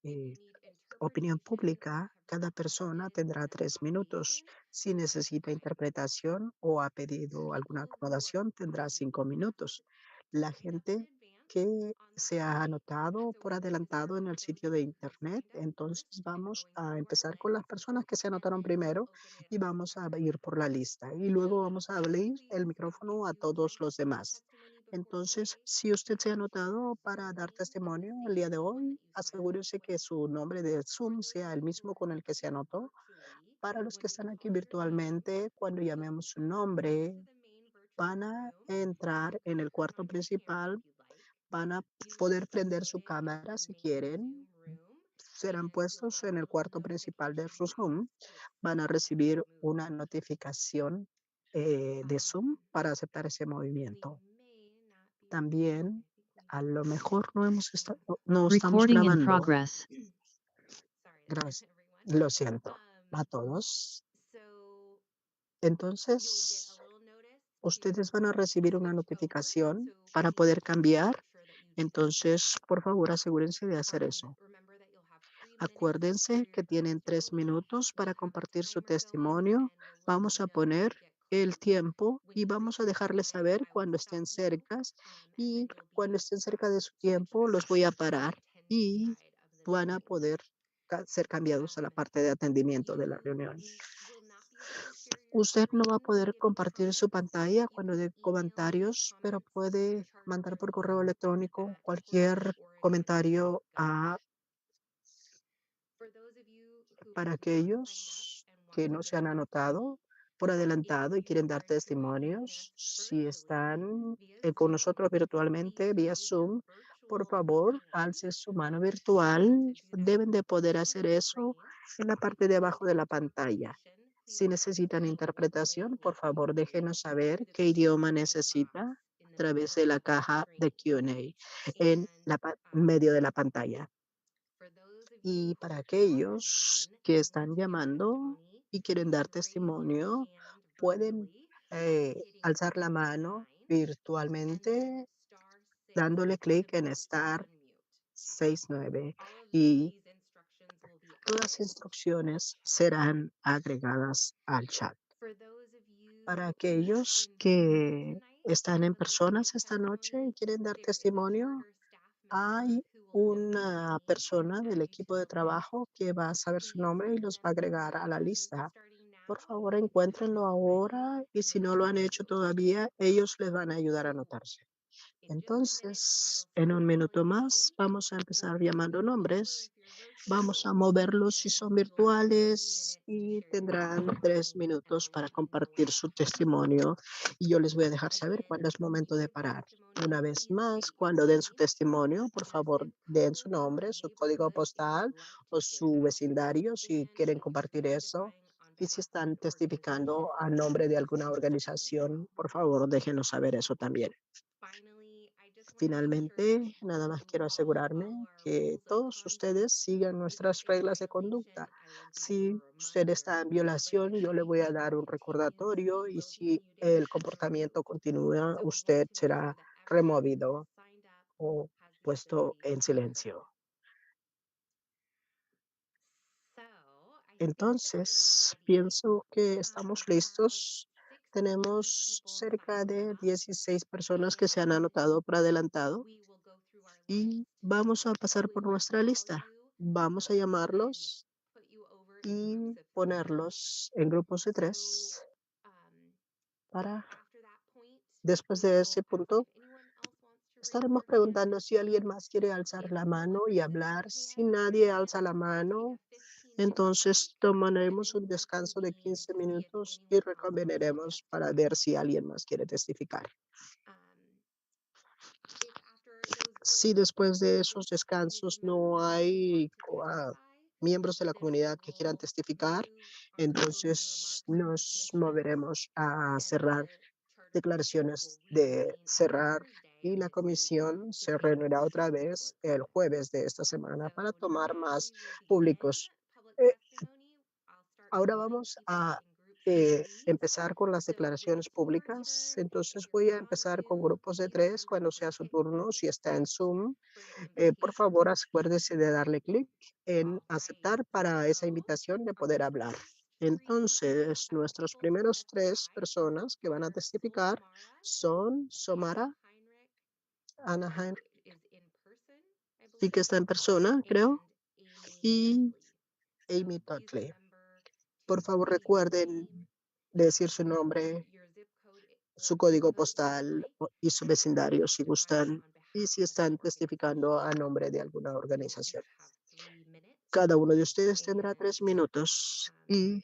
opinión pública, cada persona tendrá 3 minutos. Si necesita interpretación o ha pedido alguna acomodación, tendrá 5 minutos. La gente que se ha anotado por adelantado en el sitio de internet, entonces vamos a empezar con las personas que se anotaron primero y vamos a ir por la lista y luego vamos a abrir el micrófono a todos los demás. Entonces, si usted se ha anotado para dar testimonio el día de hoy, asegúrese que su nombre de Zoom sea el mismo con el que se anotó. Para los que están aquí virtualmente, cuando llamemos su nombre, van a entrar en el cuarto principal, van a poder prender su cámara si quieren. Serán puestos en el cuarto principal de su Zoom. Van a recibir una notificación de Zoom para aceptar ese movimiento. También, a lo mejor no estamos Recording in grabando. progress. Gracias. Lo siento a todos. Entonces, ustedes van a recibir una notificación para poder cambiar. Entonces, por favor, asegúrense de hacer eso. Acuérdense que tienen 3 minutos para compartir su testimonio. Vamos a poner el tiempo y vamos a dejarles saber cuando estén cerca y cuando estén cerca de su tiempo los voy a parar y van a poder ser cambiados a la parte de atendimiento de la reunión. Usted no va a poder compartir su pantalla cuando dé comentarios, pero puede mandar por correo electrónico cualquier comentario para aquellos que no se han anotado por adelantado y quieren dar testimonios. Si están con nosotros virtualmente vía Zoom, por favor, alce su mano virtual. Deben de poder hacer eso en la parte de abajo de la pantalla. Si necesitan interpretación, por favor, déjenos saber qué idioma necesita a través de la caja de Q&A en medio de la pantalla. Y para aquellos que están llamando y quieren dar testimonio, pueden alzar la mano virtualmente dándole clic en Star 69 y todas las instrucciones serán agregadas al chat. Para aquellos que están en personas esta noche y quieren dar testimonio, hay una persona del equipo de trabajo que va a saber su nombre y los va a agregar a la lista. Por favor, encuéntrenlo ahora y si no lo han hecho todavía, ellos les van a ayudar a anotarse. Entonces, en un minuto más, vamos a empezar llamando nombres. Vamos a moverlos si son virtuales y tendrán 3 minutos para compartir su testimonio y yo les voy a dejar saber cuándo es momento de parar. Una vez más, cuando den su testimonio, por favor, den su nombre, su código postal o su vecindario si quieren compartir eso. Y si están testificando a nombre de alguna organización, por favor, déjenos saber eso también. Finalmente, nada más quiero asegurarme que todos ustedes sigan nuestras reglas de conducta. Si usted está en violación, yo le voy a dar un recordatorio y si el comportamiento continúa, usted será removido o puesto en silencio. Entonces, pienso que estamos listos. Tenemos cerca de 16 personas que se han anotado por adelantado y vamos a pasar por nuestra lista. Vamos a llamarlos y ponerlos en grupos de 3 para después de ese punto estaremos preguntando si alguien más quiere alzar la mano y hablar. Si nadie alza la mano, entonces tomaremos un descanso de 15 minutos y reconveniremos para ver si alguien más quiere testificar. Si después de esos descansos no hay miembros de la comunidad que quieran testificar, entonces nos moveremos a cerrar declaraciones de cerrar y la comisión se reunirá otra vez el jueves de esta semana para tomar más públicos. Eh, Ahora vamos a empezar con las declaraciones públicas. Entonces voy a empezar con grupos de 3 cuando sea su turno. Si está en Zoom, por favor acuérdese de darle clic en aceptar para esa invitación de poder hablar. Entonces, nuestros primeros 3 personas que van a testificar son Somara, Ana Heinrich, y que está en persona, creo, y Amy Totley. Por favor, recuerden decir su nombre, su código postal y su vecindario si gustan y si están testificando a nombre de alguna organización. Cada uno de ustedes tendrá 3 minutos. Y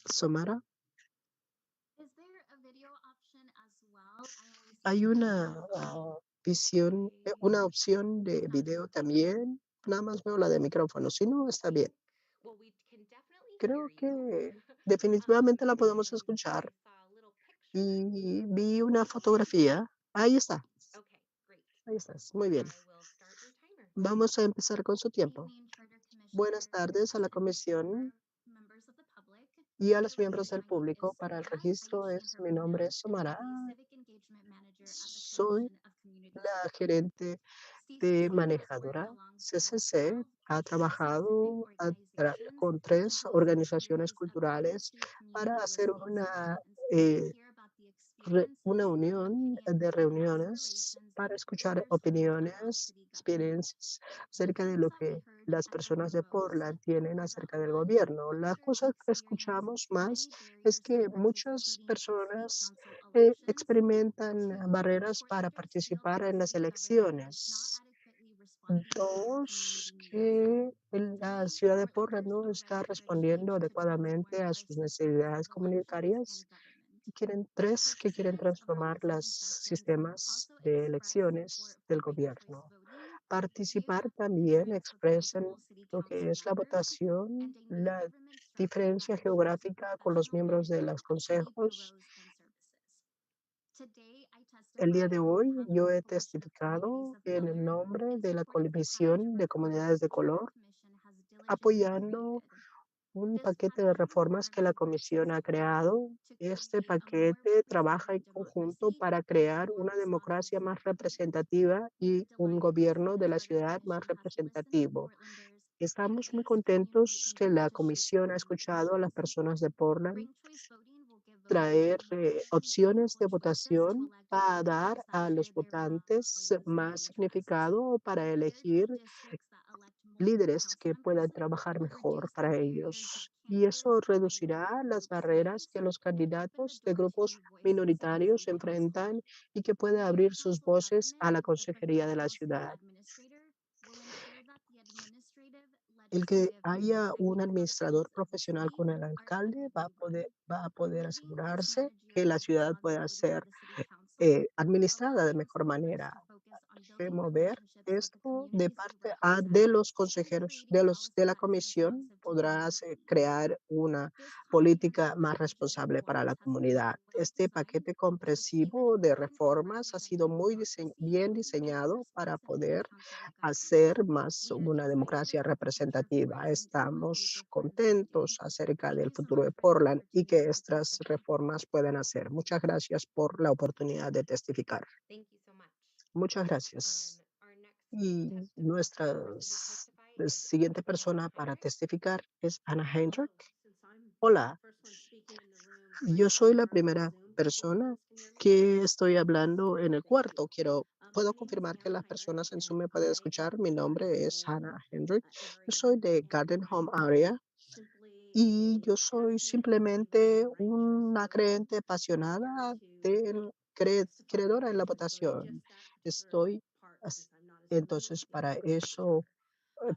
Somara, hay una visión, una opción de video también. Nada más veo la de micrófono. Si no, está bien. Creo que definitivamente la podemos escuchar. Y vi una fotografía. Ahí está. Ahí estás. Muy bien. Vamos a empezar con su tiempo. Buenas tardes a la comisión y a los miembros del público. Para el registro mi nombre es Somara. Soy la gerente de manejadora. CCC ha trabajado con 3 organizaciones culturales para hacer una unión de reuniones para escuchar opiniones, experiencias acerca de lo que las personas de Portland tienen acerca del gobierno. La cosa que escuchamos más es que muchas personas experimentan barreras para participar en las elecciones. 2, que la ciudad de Portland no está respondiendo adecuadamente a sus necesidades comunitarias. Quieren 3 que quieren transformar los sistemas de elecciones del gobierno. Participar también expresan lo que es la votación, la diferencia geográfica con los miembros de los consejos El día de hoy yo he testificado en el nombre de la Comisión de Comunidades de Color, apoyando un paquete de reformas que la Comisión ha creado. Este paquete trabaja en conjunto para crear una democracia más representativa y un gobierno de la ciudad más representativo. Estamos muy contentos que la Comisión ha escuchado a las personas de Portland traer opciones de votación para dar a los votantes más significado para elegir líderes que puedan trabajar mejor para ellos. Y eso reducirá las barreras que los candidatos de grupos minoritarios enfrentan y que pueda abrir sus voces a la consejería de la ciudad. El que haya un administrador profesional con el alcalde va a poder asegurarse que la ciudad pueda ser administrada de mejor manera. Remover esto de parte de los consejeros de la comisión podrás crear una política más responsable para la comunidad. Este paquete comprensivo de reformas ha sido muy bien diseñado para poder hacer más una democracia representativa. Estamos contentos acerca del futuro de Portland y que estas reformas puedan hacer. Muchas gracias por la oportunidad de testificar. Thank you so much. Muchas gracias. Our next Y person nuestra to testify is siguiente Anna persona para Hendrick. testificar es Anna Hendrick. Hola, yo soy la primera persona que estoy hablando en el cuarto. Puedo confirmar que las personas en Zoom me pueden escuchar. Mi nombre es Hannah Hendrick. Yo soy de Garden Home Area y yo soy simplemente una creyente apasionada, creedora en la votación. Estoy, as- entonces, para eso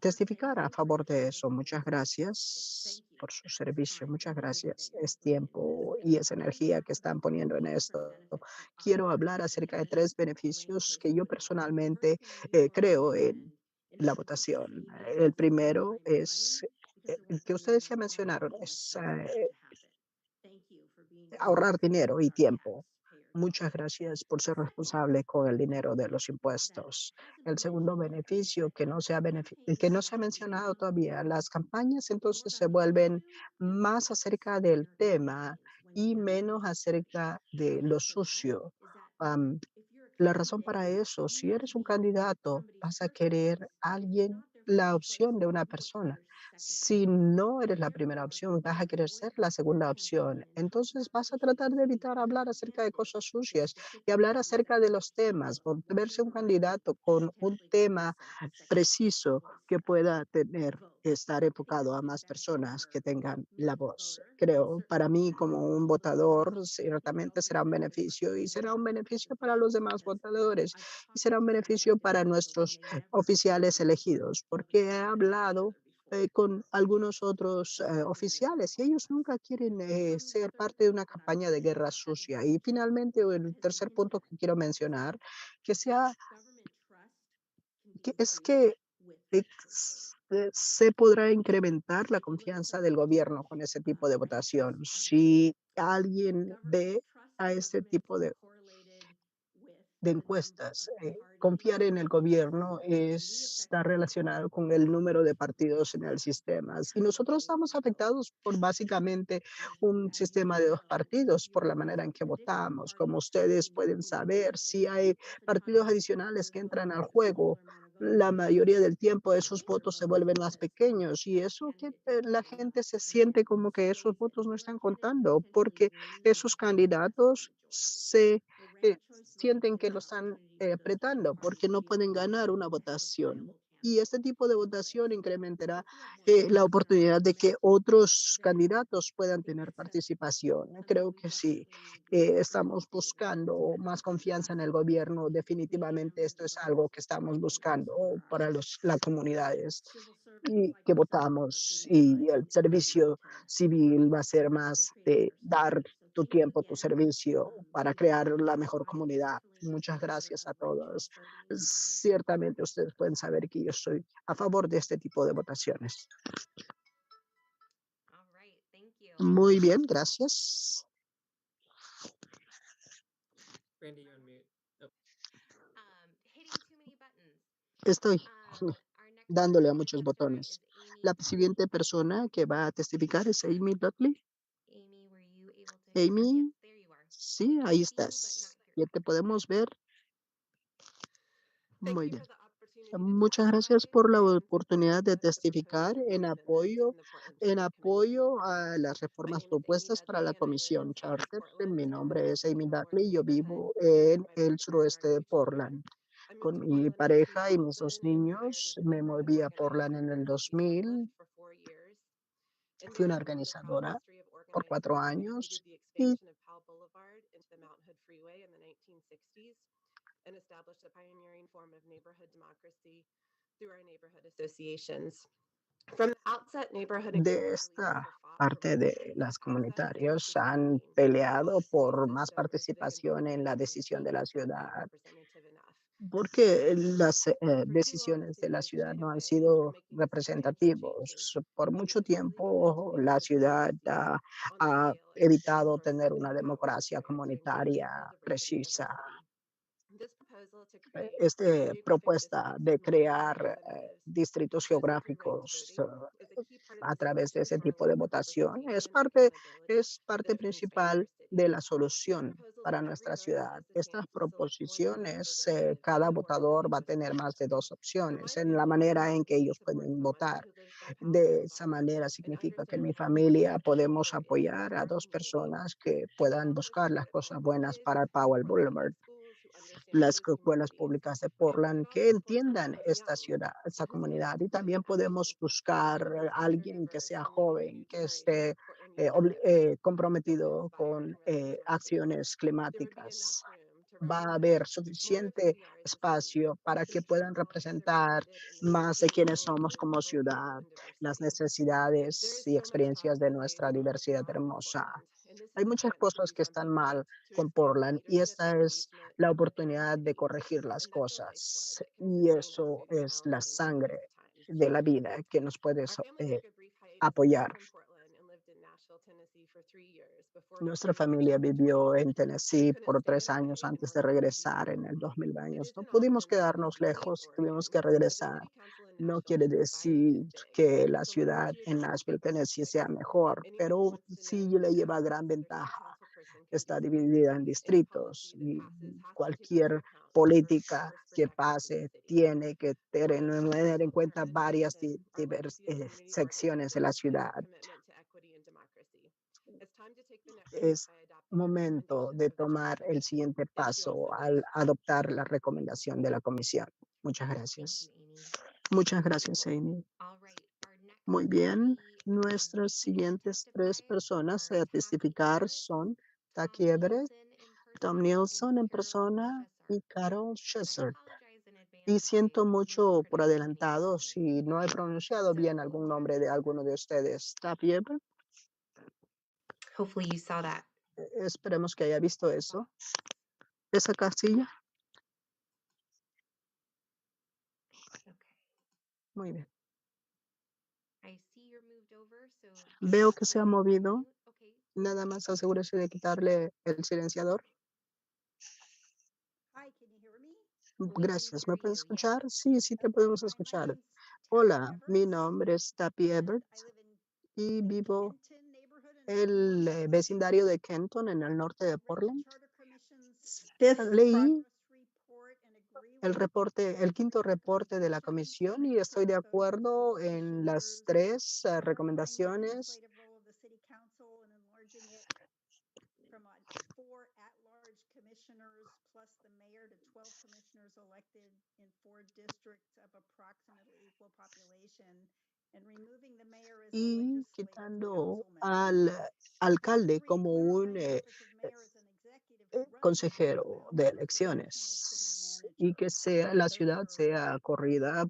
testificar a favor de eso. Muchas gracias por su servicio. Muchas gracias. Es tiempo y es energía que están poniendo en esto. Quiero hablar acerca de 3 beneficios que yo personalmente creo en la votación. El primero es el que ustedes ya mencionaron, es ahorrar dinero y tiempo. Muchas gracias por ser responsable con el dinero de los impuestos. El segundo beneficio que no se ha mencionado todavía, las campañas entonces se vuelven más acerca del tema y menos acerca de lo sucio. La razón para eso, si eres un candidato, vas a querer la opción de una persona. Si no eres la primera opción, vas a querer ser la segunda opción. Entonces vas a tratar de evitar hablar acerca de cosas sucias y hablar acerca de los temas, verse un candidato con un tema preciso que pueda estar enfocado a más personas que tengan la voz. Creo, para mí como un votador, ciertamente será un beneficio y será un beneficio para los demás votadores y será un beneficio para nuestros oficiales elegidos, porque he hablado con algunos otros oficiales y ellos nunca quieren ser parte de una campaña de guerra sucia. Y finalmente, el tercer punto que quiero mencionar, que sea es que se podrá incrementar la confianza del gobierno con ese tipo de votación. Si alguien ve a este tipo de encuestas. Confiar en el gobierno está relacionado con el número de partidos en el sistema. Y nosotros estamos afectados por básicamente un sistema de 2 partidos, por la manera en que votamos. Como ustedes pueden saber, si hay partidos adicionales que entran al juego, la mayoría del tiempo esos votos se vuelven más pequeños y eso que la gente se siente como que esos votos no están contando porque esos candidatos sienten que lo están apretando porque no pueden ganar una votación. Y este tipo de votación incrementará la oportunidad de que otros candidatos puedan tener participación. Creo que sí, estamos buscando más confianza en el gobierno. Definitivamente esto es algo que estamos buscando para las comunidades y que votamos y el servicio civil va a ser más de dar tu tiempo, tu servicio para crear la mejor comunidad. Muchas gracias a todos. Ciertamente ustedes pueden saber que yo estoy a favor de este tipo de votaciones. All right, thank you. Muy bien, gracias. Brandy, you're on mute. Oh. Hitting too many buttons. Estoy Our next dándole a person to muchos testify botones. is Amy La Dudley. siguiente persona que va a testificar es Amy Dudley. Amy, were you able to hear? Amy, Yes, there you are. sí, We can ahí see you, but estás. not hear Ya te podemos ver. Muy bien. Muchas Muchas gracias por la oportunidad de testificar en apoyo a las reformas propuestas para la Comisión Charter. Mi nombre es Amy Dudley y yo vivo en el suroeste de Portland. Con mi pareja y mis dos niños me moví a Portland en el 2000. Fui una organizadora por 4 años y and established a pioneering form of neighborhood democracy through our neighborhood associations. From the outset, neighborhood and de community esta leaders have fought for parte de more las access and comunitarios han decision-making. peleado por This más system is big and participación en la broken, decisión de la and not ciudad, representative enough. porque las For too long, the decisiones de city la has ciudad shied no han away sido from making substantial changes, representativos. Por mucho leaving poorly tiempo, represented la neighborhood ciudad democracy on the ha scale and evitado resources tener and una power democracia required to comunitaria engage the full diversity of the precisa. city. This proposal to create Esta geographic propuesta districts de of multi-unit crear representatives distritos chosen through ranked geográficos voting is a key part of a the través de solution ese to our tipo de lack of votación representation and accountability es parte that constrains our principal de city. la solución Proposals para in every nuestra vote give ciudad. us a Estas chance to select more than one proposiciones, representative cada into our votador city va a tener más de district. 2 For opciones my en la family, manera en que voting ellos supports pueden someone votar. who lives by Powell De esa Boulevard manera and significa que en mi understands the needs familia of the podemos neighborhood in apoyar a our 2 community. personas que I puedan travel to buscar las support cosas Portland buenas kids para in Powell Portland Boulevard. Public Schools who understand Las busy escuelas communities. públicas de But Portland it que also supports our entiendan kids esta young ciudad, esta who seek comunidad. Y employment también podemos options. buscar This a gender alguien que diverse sea and renew joven, new que generation esté of Portland youth voters that would comprometido inspire con and represent our city. acciones There would be enough climáticas. room to Va a represent haber more of who suficiente we are as a city. espacio para The que puedan council is representar represented in the más de quienes capabilities somos of como our people ciudad, and las diversity. There necesidades is y so much experiencias de positively nuestra wrong and diversidad wrong with hermosa. Portland, and this Hay is a muchas chance to cosas do que están something mal right, to con expand the Portland y leadership, esta es engagement, la and oportunidad de accountability. corregir las And that's the lifeblood cosas that can y sustain us eso through these es la challenging and sangre difficult times. de la vida que nos puede Our family took a brief hiatus away apoyar. from Portland and lived in Nashville, Tennessee for 3 years before Nuestra returning in familia vivió 2020. en We Tennessee couldn't por stay 3 in a años way and antes de wanted to be regresar en home. el 2020. It No isn't pudimos often that a quedarnos city leaves lejos y tuvimos que Oregon, but the regresar. city council in No Nashville quiere has decided to decir stay. que la So we're ciudad en geographically Nashville, Tennessee sea district. mejor, Anyone who pero wants to know sí who le can lleva act gran as their city ventaja. council person can Está do so. dividida en Any distritos policy that y passes has to take into cualquier account política diverse que perspectives in the pase city. tiene que tener en Also cuenta important, as varias mentioned, our legacy as community secciones de la organizers and our ciudad. commitment to equity and democracy. It's time to take the next step Es by adopting the momento recommendations de of the tomar charter. el siguiente Thank you all paso so much. al adoptar la recomendación de la comisión. Muchas Thank gracias. you, Amy. Muchas gracias, Amy. All right, our next Muy bien. three Nuestras people to siguientes 3 testify personas are a Taki testificar Everett, son Tom Taki Everett, Nielsen in Tom person, Nielsen and en Carol persona y Chessart. Carol And I Shessert. apologize in Y advance if siento I mucho por mispronounce any of adelantado your names. si no he pronunciado bien So, algún nombre de alguno de ustedes. Taki Everett, hopefully you saw that esperemos que haya visto eso. box. Esa casilla. Okay. Muy bien. I see you're moved over, so Veo just que se ha put you on movido. mute. Okay. Nada más asegúrese de quitarle el silenciador. Hi, can you hear me? We can Gracias. ¿Me hear puedes you, yes. escuchar? Sí, sí te Okay, podemos hi, my escuchar. name's Tappy Hola, mi Everett, nombre es Tappy and Everett I live in y the vivo Kenton neighborhood in en el Portland. vecindario de Kenton, en el norte de I read the Portland. Charter Commission's Leí progress report and agree el with reporte, el quinto the reporte de la recommendations comisión y estoy de proposed acuerdo in en las Commissioners 3 regarding the recomendaciones legislative role of the City Council and enlarging it from 4 at-large commissioners plus the mayor to 12 commissioners elected in 4 districts of approximately equal population and removing the mayor as a y legislative quitando councilman. al alcalde Number 3, como un clarifying the office of mayor as an executive branch consejero appointment de over the traditional elecciones city y manager. que sea, la Those ciudad are sea corrida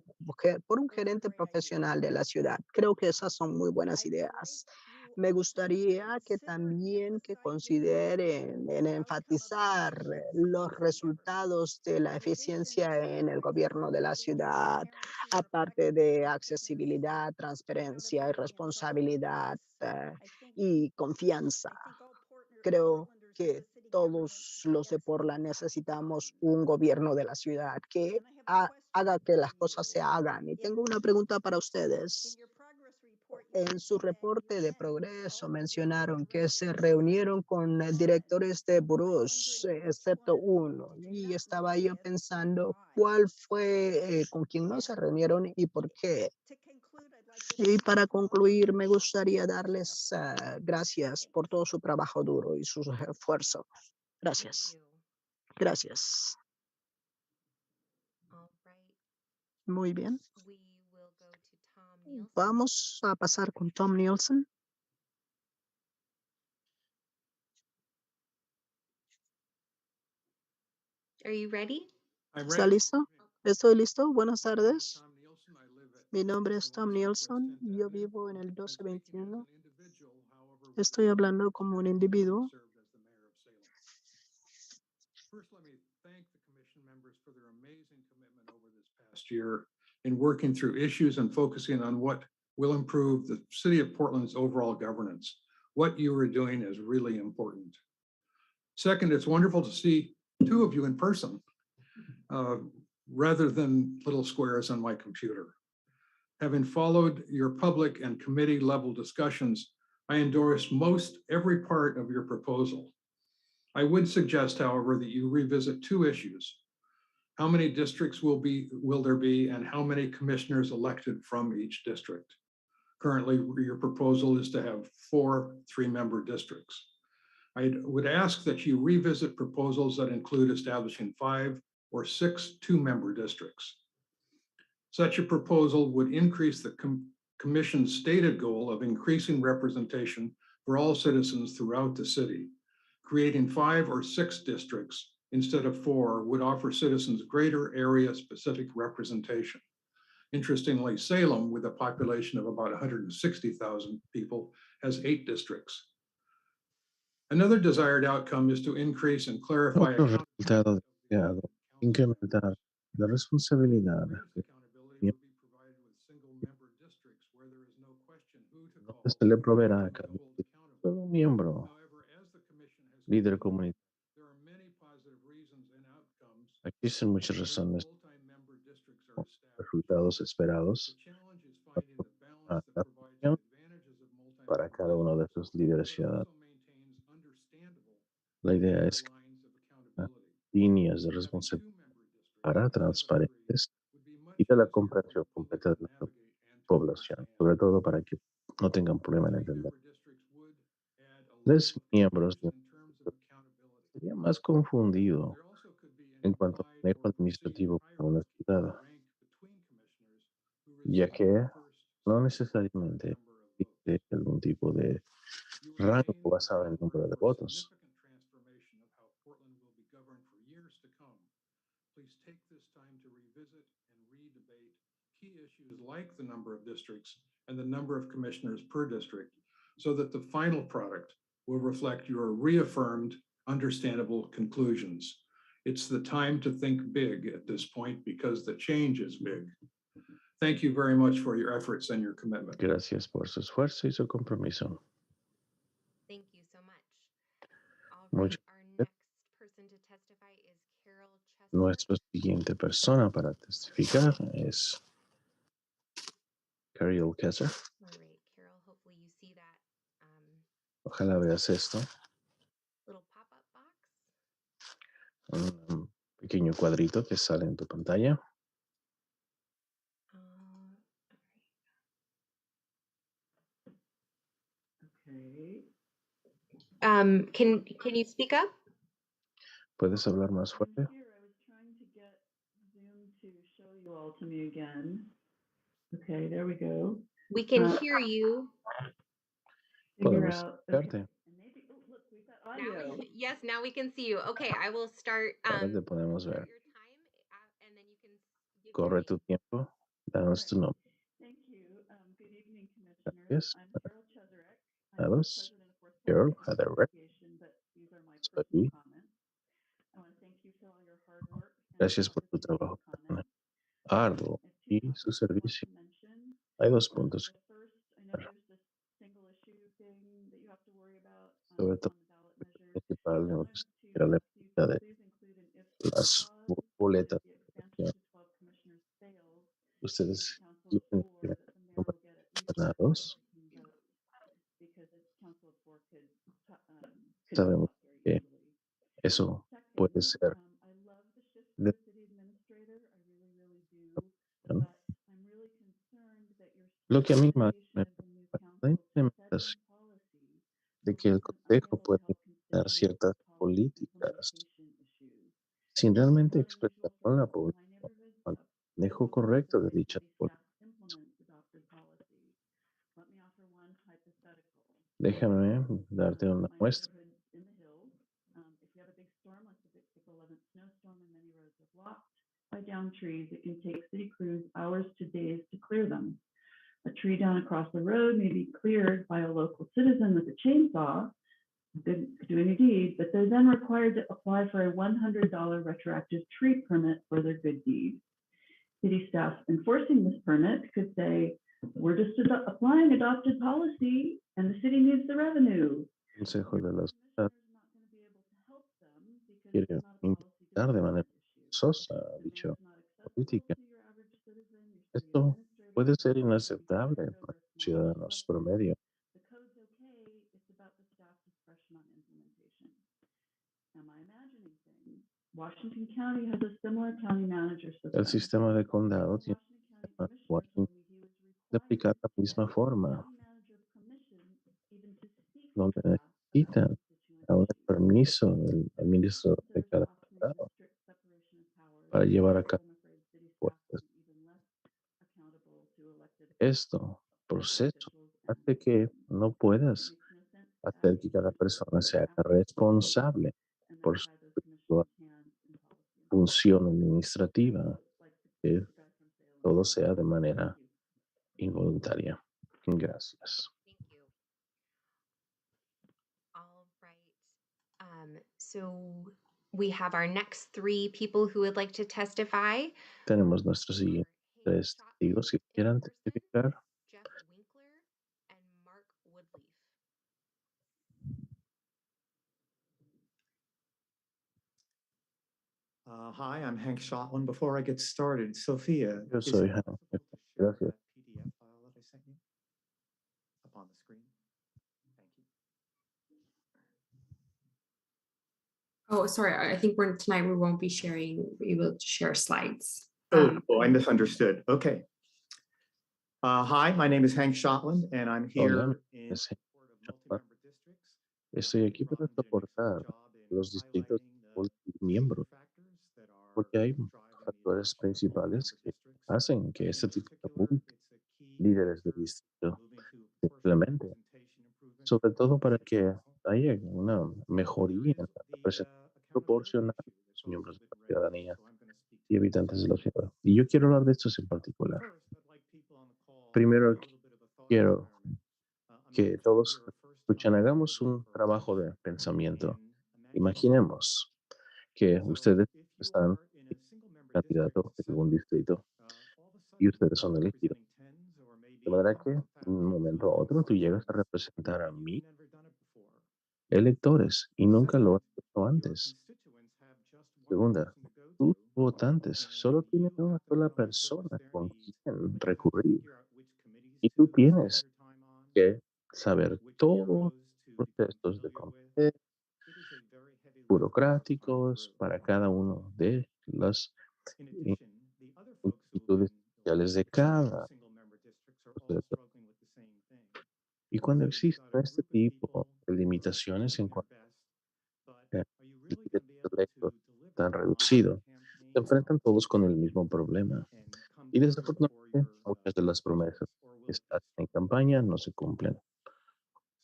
por un those are gerente great ideas. profesional de la ciudad. Creo que esas son muy buenas I'd like ideas. you Me also to gustaría que consider también que emphasizing the consideren en outcome of enfatizar efficiency los in city government. resultados de la In addition eficiencia to en el gobierno de la providing ciudad, transparency, aparte de effectiveness, accesibilidad, transparencia y accountability, and responsabilidad thoughtfulness. I think y confianza. all Creo Portlanders que todos los de Portland necesitamos un gobierno de la ciudad que haga que las cosas se hagan. Y tengo una pregunta para ustedes. En su reporte de progreso mencionaron que se reunieron con directores de burós, excepto uno. Y estaba yo pensando cuál fue, con quién no se reunieron y por qué. Y para concluir, me gustaría darles gracias por todo su trabajo duro y su esfuerzo. Gracias. Gracias. Muy bien. Vamos a pasar con Tom Nielsen. Are you ready? ¿Está listo? ¿Estoy listo? Buenas tardes. Mi nombre es Tom Nielsen y yo vivo en el 1221. Estoy hablando como un individuo. First, let me thank the commission members for their amazing commitment over this past year in working through issues and focusing on what will improve the city of Portland's overall governance. What you are doing is really important. Second, it's wonderful to see two of you in person rather than little squares on my computer. Having followed your public and committee level discussions, I endorse most every part of your proposal. I would suggest, however, that you revisit two issues. How many districts will there be, and how many commissioners elected from each district? Currently, your proposal is to have 4 3-member districts. I would ask that you revisit proposals that include establishing 5 or 6 2-member districts. Such a proposal would increase the commission's stated goal of increasing representation for all citizens throughout the city. Creating 5 or 6 districts instead of 4 would offer citizens greater area-specific representation. Interestingly, Salem, with a population of about 160,000 people, has 8 districts. Another desired outcome is to increase and clarify Otro resultado deseado, incrementar la responsabilidad de donde se le proveerá a cada todo miembro, líder comunitario. Existen muchas razones, resultados esperados para la función para cada uno de estos líderes ciudadanos. La idea es que líneas de responsabilidad para transparentes y de la comprensión completa de la población, sobre todo para que no tengan problema en entender. Los miembros de sería más confundido en cuanto al manejo administrativo para una ciudad, ya que no necesariamente existe algún tipo de rango basado en el número de votos. Please take this time to revisit and re-debate key issues like the number of districts and the number of commissioners per district so that the final product will reflect your reaffirmed, understandable conclusions. It's the time to think big at this point because the change is big. Thank you very much for your efforts and your commitment. Gracias por su esfuerzo y su compromiso. Thank you so much. All right, Muchas our next person to testify is Carol Chester. Nuestra siguiente persona para testificar es Carol Kessler. All right, Carol, hopefully you see that Ojalá veas esto. little pop-up box. Un pequeño cuadrito que sale en tu pantalla. Okay. Can you speak up? ¿Puedes hablar más fuerte? Here, I was trying to get Zoom to show you all to me again. Okay, there we go. We can hear you. Figure Podemos out. verte. And maybe, oh, look, we've got audio. Yes, now we can see you. Okay, I will start. Ahora te podemos ver. Your time, and then you can give Corre your tu name. tiempo. Danos tu nombre. Thank you. Good evening, commissioners. Gracias. I'm Carol Chezarek. I'm the Dados. president of Fourth Carol Ward Chezarek. Association, but these are my Soy personal comments. I want to thank you for all your hard work and Gracias the por tu opportunity trabajo to comment. arduo I y have 2 su topics I want servicio. to mention. Hay 2 puntos. The first, I know there's this single issue thing that you have to worry about Sobre on todo, the ballot el measure. principal I wanted to era la So you mitad can de please include an if las clause boletas. if the expansion to 12 commissioners fails and the Ustedes council of tienen que four, that the mayor número will get at de least ganados. 15 votes because a council of four could Sabemos flop very que easily. eso puede Second, ser I love the shift to de the city administrator. I really, really do. But I'm really concerned that your lo que a mí más recommendation me of the new preocupa es la council to set implementación in policy de will que el leave them Consejo unable to puede help implementar constituents ciertas with policy políticas implementation issues. sin This is realmente not expresar unusual for con la most of my población neighborhoods. el manejo Council members correcto and de my dichas city staff políticas. implement adopted policy. Let me offer one hypothetical. Déjame darte una My muestra. neighborhood's in the hills. If you have a big storm, like the big April 11th snowstorm, and many roads are blocked by downed trees, it can take city crews hours to days to clear them. A tree down across the road may be cleared by a local citizen with a chainsaw, doing a deed, but they're then required to apply for a $100 retroactive tree permit for their good deed. City staff enforcing this permit could say, we're just applying adopted policy and the city needs the revenue. Consejo de la Ciudad Commissioner's not going to be able to help them because quiere it's not a policy implementar de manera development issue. forzosa The dicha mayor's not accessible política. to your average citizen, your city Esto administrator puede can't ser be inaceptable fired para over a los small issue ciudadanos like promedio. the code's okay, it's about the staff's discretion on implementation. Am I imagining things? Washington County has a similar county manager El system. sistema de condado Several tiene Washington County un sistema de commissioner Washington told me he was de aplicar required la to misma get forma, county manager permission even to speak on donde behalf of his necesitan constituent ahora el issues. permiso del administrador de Concerns cada often condado restrict separation of powers. para llevar a I'm cabo afraid city staff fuertes. will be even less accountable to elected Esto, proceso, officials and hace que citizens. no It puedas makes no sense to hacer add que cada commissioners persona se haga after the policy responsable and then por su tie those commissioners' hands in policy. función I administrativa, know it's like que the guy from Salem. todo sea de manera Thank you. involuntaria. Gracias. Thank you. All right. So we have our next three people who would like to testify. Tenemos nuestros Are siguientes Hank tres testigos que Shotland in quieran person, testificar. Jeff Winkler, and Mark Woodley. Hi, I'm Hank Shotland. Before I get started, Sophia, Yo is soy it Hank. possible to share Gracias. that PDF file that I sent you up on the screen? Thank you. Oh, sorry. I think tonight we won't be able to share slides. I misunderstood. Okay. Hi, my name is Hank Shotland, and I'm Hola, here in es Hank support of Shotland. multi-member districts. Estoy aquí para Robin did an soportar excellent job in los distritos highlighting the miembros, factors that are porque hay driving the factores adoption of principales multi-member que districts. hacen que este In tipo de particular, it's a key líderes de factor distrito moving to se proportional implemente, representation improvement sobre in todo para city que council. haya una There mejoría is en la the representación accountability proporcional issue de that los folks miembros have de been la raising, ciudadanía so I'm going to speak y to that. habitantes de la ciudad. Y yo quiero hablar de estos en particular. First, I'd like people on the call to Primero, do a little bit of a thought quiero experiment. que Imagine todos you're a escuchen, first-time hagamos candidate un for trabajo office, de pensamiento. and imagine Imaginemos que so ustedes if están you're in a single-member district candidatos de algún setting, distrito all of a y sudden ustedes you're son elegidos. representing tens or maybe De manera que hundreds of de un thousands momento a of otro tú llegas a citizens, representar a and you've 1,000 never done it before. electores y nunca lo Second, has hecho your antes. constituents have just one Segunda, person to go tus to, votantes and solo tienen you una have to sola not only service persona their con needs, quien but you have to recurrir. figure out which committees Y to tú spend tienes your time on, que saber which todos bureaus to los become procesos de familiar with. comité It is a very heavy lift to follow burocráticos through. para cada uno de las In addition, the other folks who have instituciones been sociales de elected to cada single-member districts are all proceso. struggling with the same thing. Y cuando So you've existen got a este group of tipo people de who are limitaciones doing en their cuanto best, but a are you really going to be líderes able to electos deliver tan on your reducido, campaign se enfrentan todos con el promises mismo problema. and come Y through for desafortunadamente your muchas de las promesas constituents, or que will se it hacen just en campaña no se cumplen.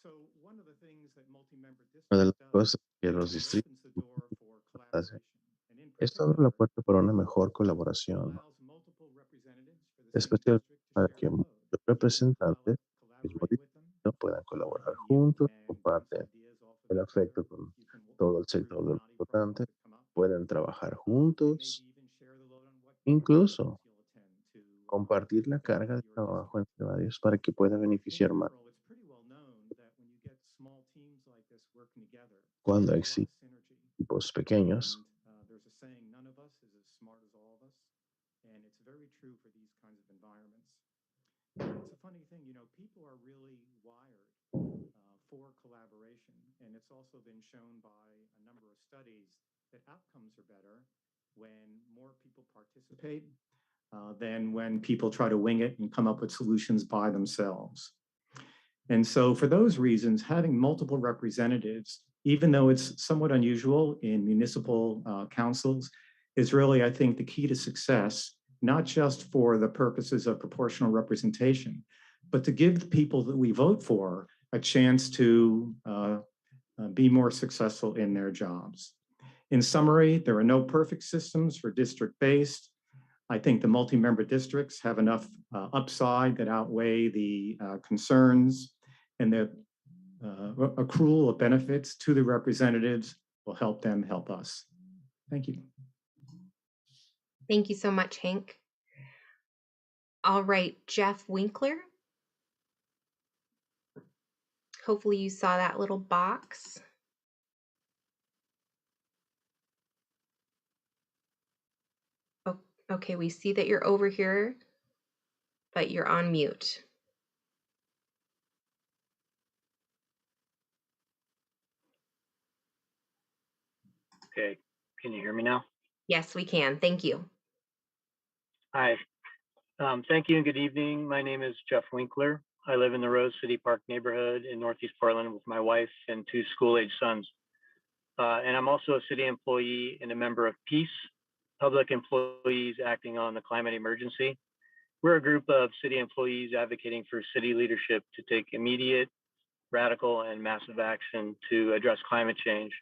So one of the things that multi-member Una de districts las does cosas que los is it distritos opens the door for hacen collaboration, and in es abrir la particular, puerta para una mejor it colaboración, allows multiple representatives for the same especialmente district to para share que the muchos load. You can representantes del mismo collaborate with them. distrito puedan colaborar You juntos, can bounce comparten ideas off of el each other. afecto con You can todo el work through sector de los knotty problems votantes, that come up. pueden trabajar They maybe juntos, even share the load on what incluso meetings you'll attend to compartir la carga de your trabajo district. entre varios para que pueda In beneficiar más. general, it's pretty well known that when you get small teams like this working together, Cuando there's a lot existen of synergy. equipos pequeños. There's a saying, none of us is as smart as all of us. And it's very true for these kinds of environments. It's a funny thing, you know, people are really wired for collaboration. And it's also been shown by a number of studies that outcomes are better when more people participate than when people try to wing it and come up with solutions by themselves. And so for those reasons, having multiple representatives, even though it's somewhat unusual in municipal councils, is really, I think, the key to success, not just for the purposes of proportional representation, but to give the people that we vote for a chance to be more successful in their jobs. In summary, there are no perfect systems for district-based. I think the multi-member districts have enough upside that outweigh the concerns, and the accrual of benefits to the representatives will help them help us. Thank you. Thank you so much, Hank. All right, Jeff Winkler. Hopefully you saw that little box. Oh, okay, we see that you're over here, but you're on mute. Okay, can you hear me now? Yes, we can. Thank you. Hi, thank you and good evening. My name is Jeff Winkler. I live in the Rose City Park neighborhood in Northeast Portland with my wife and 2 school-age sons. And I'm also a city employee and a member of PEACE, Public Employees Acting on the Climate Emergency. We're a group of city employees advocating for city leadership to take immediate, radical, and massive action to address climate change.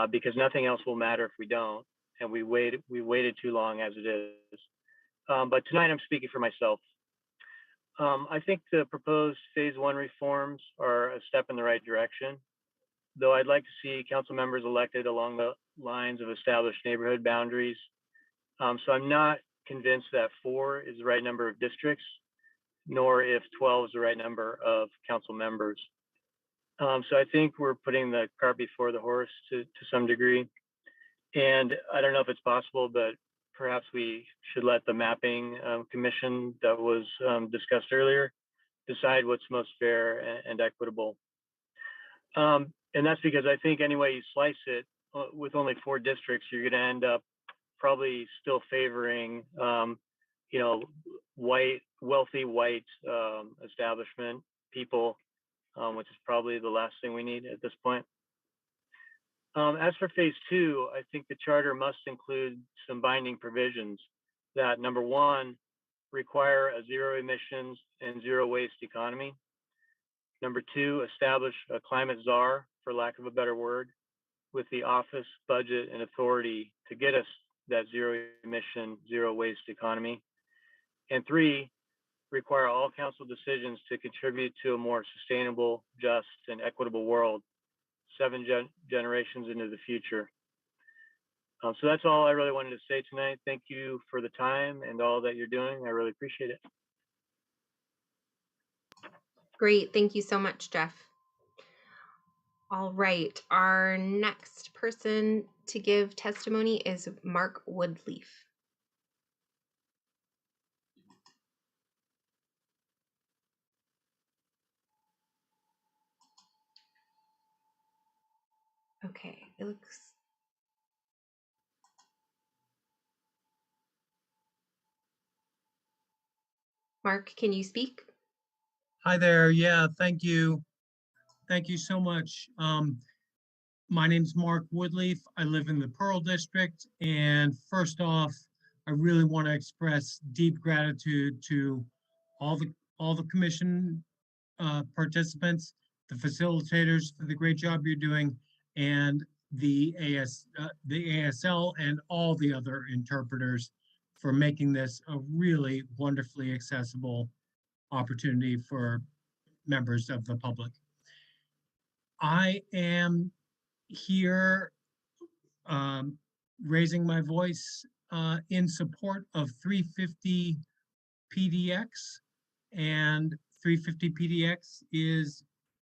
Because nothing else will matter if we don't, and we waited too long as it is. But tonight I'm speaking for myself. I think the proposed phase 1 reforms are a step in the right direction, though I'd like to see council members elected along the lines of established neighborhood boundaries. So I'm not convinced that 4 is the right number of districts, nor if 12 is the right number of council members. So I think we're putting the cart before the horse to some degree. And I don't know if it's possible, but perhaps we should let the mapping commission that was discussed earlier decide what's most fair and equitable. And that's because I think any way you slice it, with only 4 districts, you're going to end up probably still favoring, you know, wealthy white establishment people, which is probably the last thing we need at this point. As for phase 2, I think the charter must include some binding provisions that, number 1, require a zero emissions and zero waste economy. Number 2, establish a climate czar, for lack of a better word, with the office, budget, and authority to get us that zero emission, zero waste economy. And 3, require all council decisions to contribute to a more sustainable, just, and equitable world 7 generations into the future. So that's all I really wanted to say tonight. Thank you for the time and all that you're doing. I really appreciate it. Great. Thank you so much, Jeff. All right. Our next person to give testimony is Mark Woodley. Okay, it looks. Mark, can you speak? Hi there. Yeah, thank you. Thank you so much. My name's Mark Woodley. I live in the Pearl District. And first off, I really want to express deep gratitude to all the commission participants, the facilitators for the great job you're doing, and the ASL and all the other interpreters for making this a really wonderfully accessible opportunity for members of the public. I am here raising my voice in support of 350 PDX, and 350 PDX is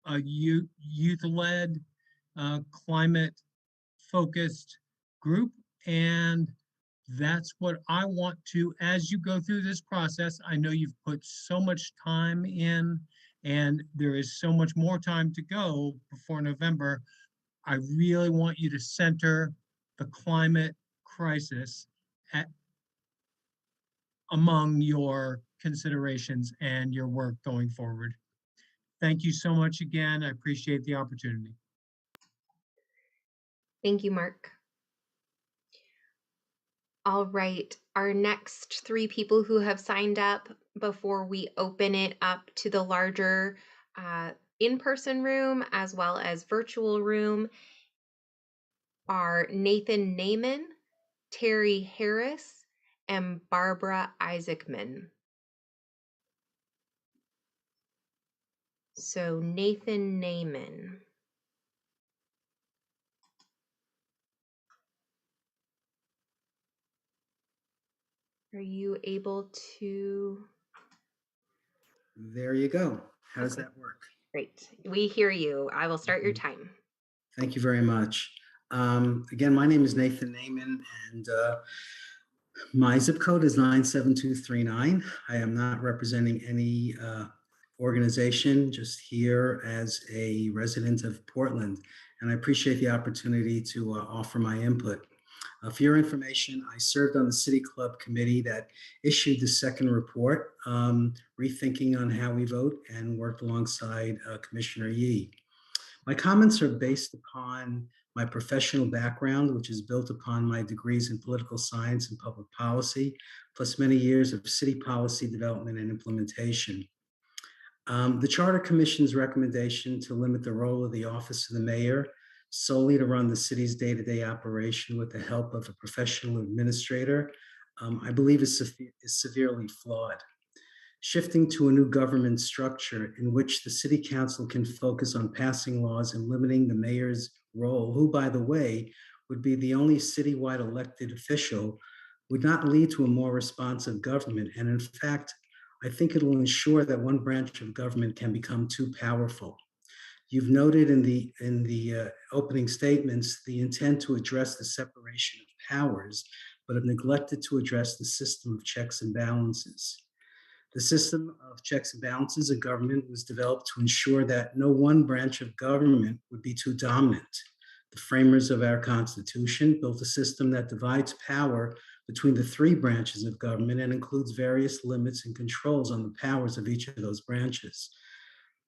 a youth-led climate focused group. And that's what I want to, as you go through this process, I know you've put so much time in and there is so much more time to go before November. I really want you to center the climate crisis among your considerations and your work going forward. Thank you so much again. I appreciate the opportunity. Thank you, Mark. All right, our next three people who have signed up before we open it up to the larger in-person room as well as virtual room are Nathan Naiman, Terry Harris, and Barbara Isaacman. So Nathan Naiman. Are you able to? There you go. How does that work? Great. We hear you. I will start your time. Thank you very much. Again, my name is Nathan Naiman, and my zip code is 97239. I am not representing any organization, just here as a resident of Portland. And I appreciate the opportunity to offer my input. For your information, I served on the City Club committee that issued the second report, Rethinking on How We Vote, and worked alongside Commissioner Yee. My comments are based upon my professional background, which is built upon my degrees in political science and public policy, plus many years of city policy development and implementation. The Charter Commission's recommendation to limit the role of the office of the mayor solely to run the city's day-to-day operation with the help of a professional administrator, I believe is severely flawed. Shifting to a new government structure in which the city council can focus on passing laws and limiting the mayor's role, who, by the way, would be the only citywide elected official, would not lead to a more responsive government. And in fact, I think it will ensure that one branch of government can become too powerful. You've noted in the opening statements the intent to address the separation of powers, but have neglected to address the system of checks and balances. The system of checks and balances of government was developed to ensure that no one branch of government would be too dominant. The framers of our Constitution built a system that divides power between the three branches of government and includes various limits and controls on the powers of each of those branches.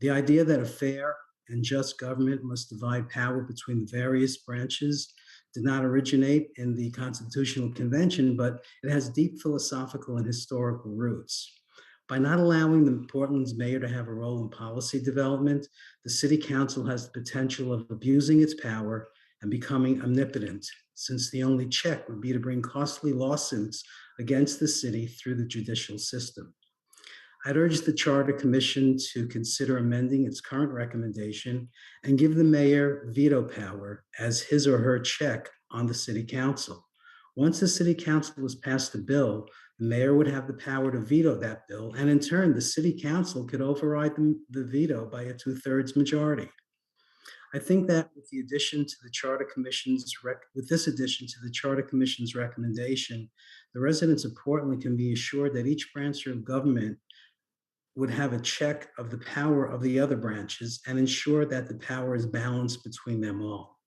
The idea that a fair and just government must divide power between the various branches did not originate in the Constitutional Convention, but it has deep philosophical and historical roots. By not allowing Portland's mayor to have a role in policy development, the city council has the potential of abusing its power and becoming omnipotent, since the only check would be to bring costly lawsuits against the city through the judicial system. I'd urge the Charter Commission to consider amending its current recommendation and give the mayor veto power as his or her check on the city council. Once the city council has passed a bill, the mayor would have the power to veto that bill, and in turn, the city council could override the veto by a 2/3 majority. I think that with this addition to the Charter Commission's recommendation, the residents of Portland can be assured that each branch of government would have a check of the power of the other branches and ensure that the power is balanced between them all.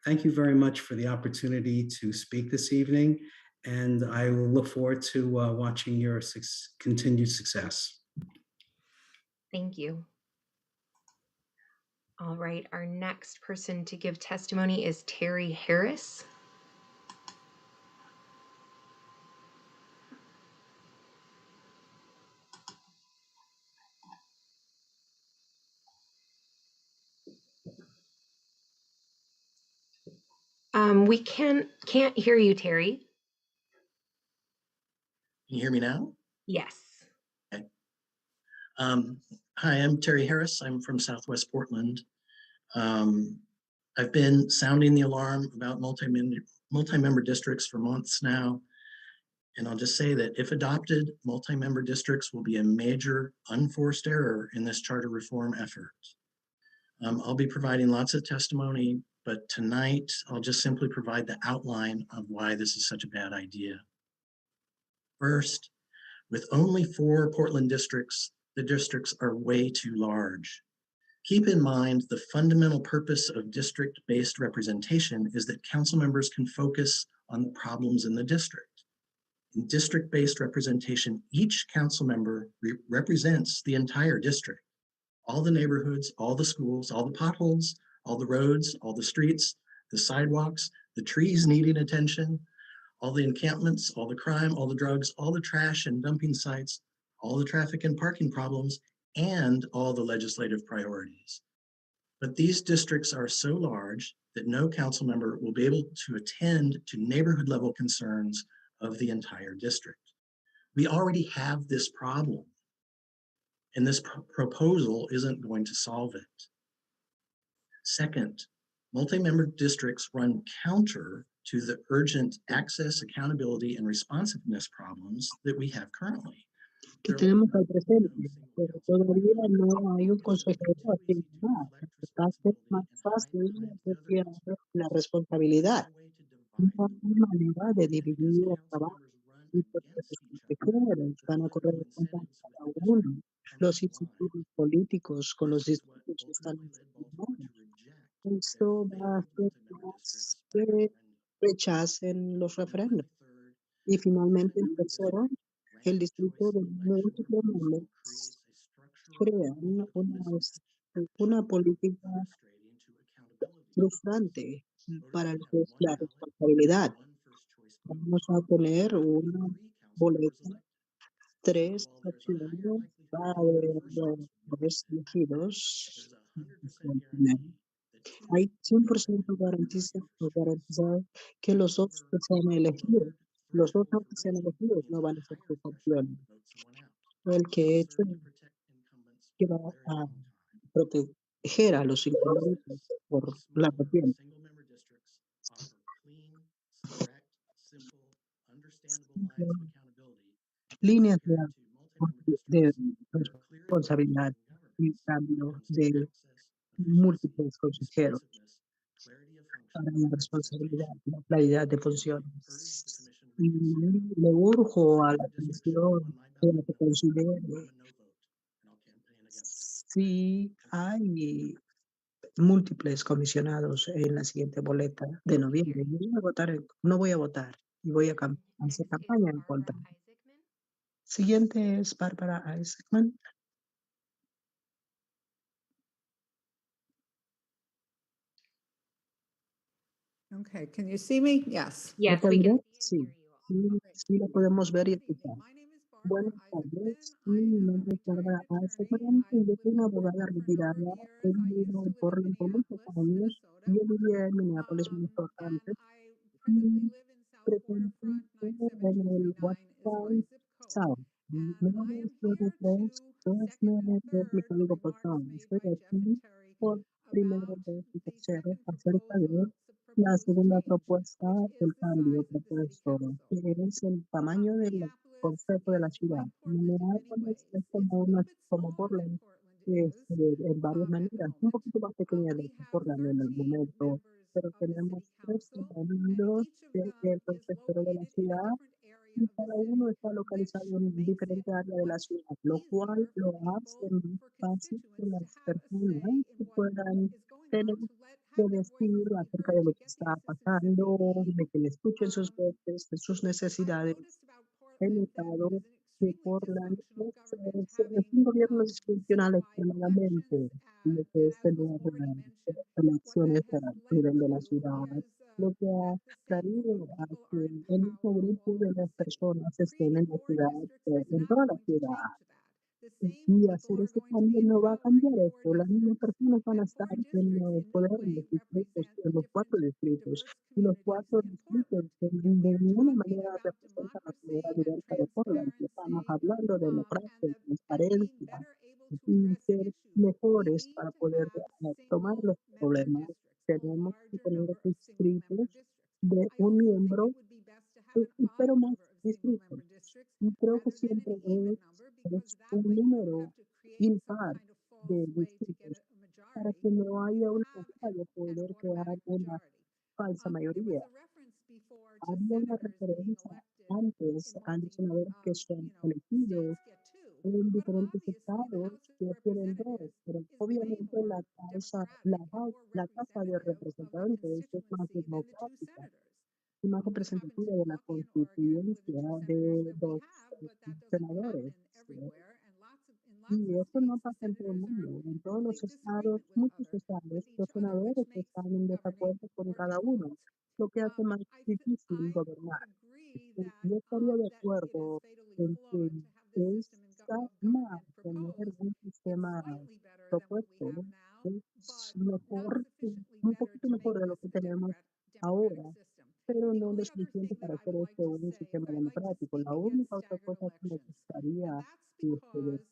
Thank you very much for the opportunity to speak this evening, and I will look forward to watching your continued success. Thank you. All right, our next person to give testimony is Terry Harris. We can't hear you, Terry. Can you hear me now? Yes. Okay. Hi, I'm Terry Harris. I'm from Southwest Portland. I've been sounding the alarm about multi-member districts for months now. And I'll just say that if adopted, multi-member districts will be a major unforced error in this charter reform effort. I'll be providing lots of testimony but tonight I'll just simply provide the outline of why this is such a bad idea. First, with only 4 Portland districts, the districts are way too large. Keep in mind the fundamental purpose of district-based representation is that council members can focus on the problems in the district. In district-based representation, each council member represents the entire district, all the neighborhoods, all the schools, all the potholes, all the roads, all the streets, the sidewalks, the trees needing attention, all the encampments, all the crime, all the drugs, all the trash and dumping sites, all the traffic and parking problems, and all the legislative priorities. But these districts are so large that no council member will be able to attend to neighborhood level concerns of the entire district. We already have this problem, and this proposal isn't going to solve it. Second, multi-member districts run counter to the urgent access, accountability, and responsiveness problems that we have currently. Que tenemos al presente, pero todavía no hay un consejero asignado. Va a ser más fácil desviar la responsabilidad. No hay manera de dividir el trabajo y porque los consejeros van a correr de cuenta cada uno. Los institutos políticos con los distritos están enfermados. Esto va a hacer más que rechacen los referendos. Y finalmente, el tercero, el distrito de múltiples nombres crea una política frustrante para lo que es la responsabilidad. Vamos a tener una boleta, 3 opciones para los elegidos. Hay 100% garantizado que los otros que sean elegidos, los otros que sean elegidos no van a ser sus opciones. El que hecho que va a proteger a los incumbentes por la tiempo. Líneas de responsabilidad y cambio de múltiples consejeros para la responsabilidad y la claridad de funciones. Y le urjo a la comisión que considere si hay múltiples comisionados en la siguiente boleta de noviembre. No voy a votar y voy a hacer campaña en contra. Siguiente es Bárbara Isaacman. Okay, can you see me? Yes. Yes, we can. Sí, sí lo podemos ver y escuchar. Buenas tardes, mi nombre es Bárbara Isaacman y yo soy una abogada retirada. He vivido en Portland por muchos años. Yo vivía en Minneapolis, Minnesota antes. Y presente en el Westside South. Mi nombre es 293 es mi código postal. Estoy aquí por primera vez y tercera acerca de la segunda propuesta, el cambio propuesto, que es el tamaño del consejo de la ciudad. Minneapolis es como Portland, en varias maneras, un poquito más pequeña de Portland en el momento, pero tenemos 3 miembros del consejero de la ciudad y cada uno está localizado en diferente área de la ciudad, lo cual lo hace más fácil que las personas que puedan tener que decir acerca de lo que está pasando, de que le escuchen sus voces, de sus necesidades. He notado que Portland es un gobierno disfuncional extremadamente, lo que es tener elecciones a nivel de la ciudad, lo que ha traído a que el mismo grupo de las personas estén en la ciudad, en toda la ciudad. Y hacer ese cambio no va a cambiar esto. Las mismas personas van a estar en el poder en los distritos, en los 4 distritos. Y los 4 distritos de ninguna manera representan la manera directa de Portland. Estamos hablando de democracia, de transparencia y ser mejores para poder tomar los problemas. Tenemos que tener distritos de un miembro, pero más distritos. Y creo que siempre es un número impar de distritos para que no haya una ventaja de poder crear una falsa There was mayoría. a reference before to Había una senators being referencia elected antes in a one los senadores que son elegidos states get two. en But diferentes obviously, the estados House of que tienen dos, Representatives pero is way obviamente more la causa, Democratic and more la Casa de representative of the Representantes es más constituency than the two democrática senators. y más We happen to representativa be de la lucky in Oregon with the constituencia two senators de that we dos have, but that doesn't senadores. happen everywhere. And in lots Y of eso no states, the pasa en todo el senators are mundo. in En todos los complete estados, disagreement muchos estados, with los each other, which senadores makes están en governing desacuerdo con more cada difficult. uno, lo que hace más difícil I gobernar. would agree that Yo estaría de that it is acuerdo fatally en que flawed to have this system está of mal government tener proposed. un sistema Slightly better than what we propuesto, have ¿no? now, Es but not mejor, sufficiently un better poquito to make mejor de lo this que a tenemos democratic ahora, system. pero The no lo only other suficiente thing that para I hacer would like esto to un say sistema is I'd like to democrático. speak La against única otra staggered cosa que me elections. gustaría, And that's este, because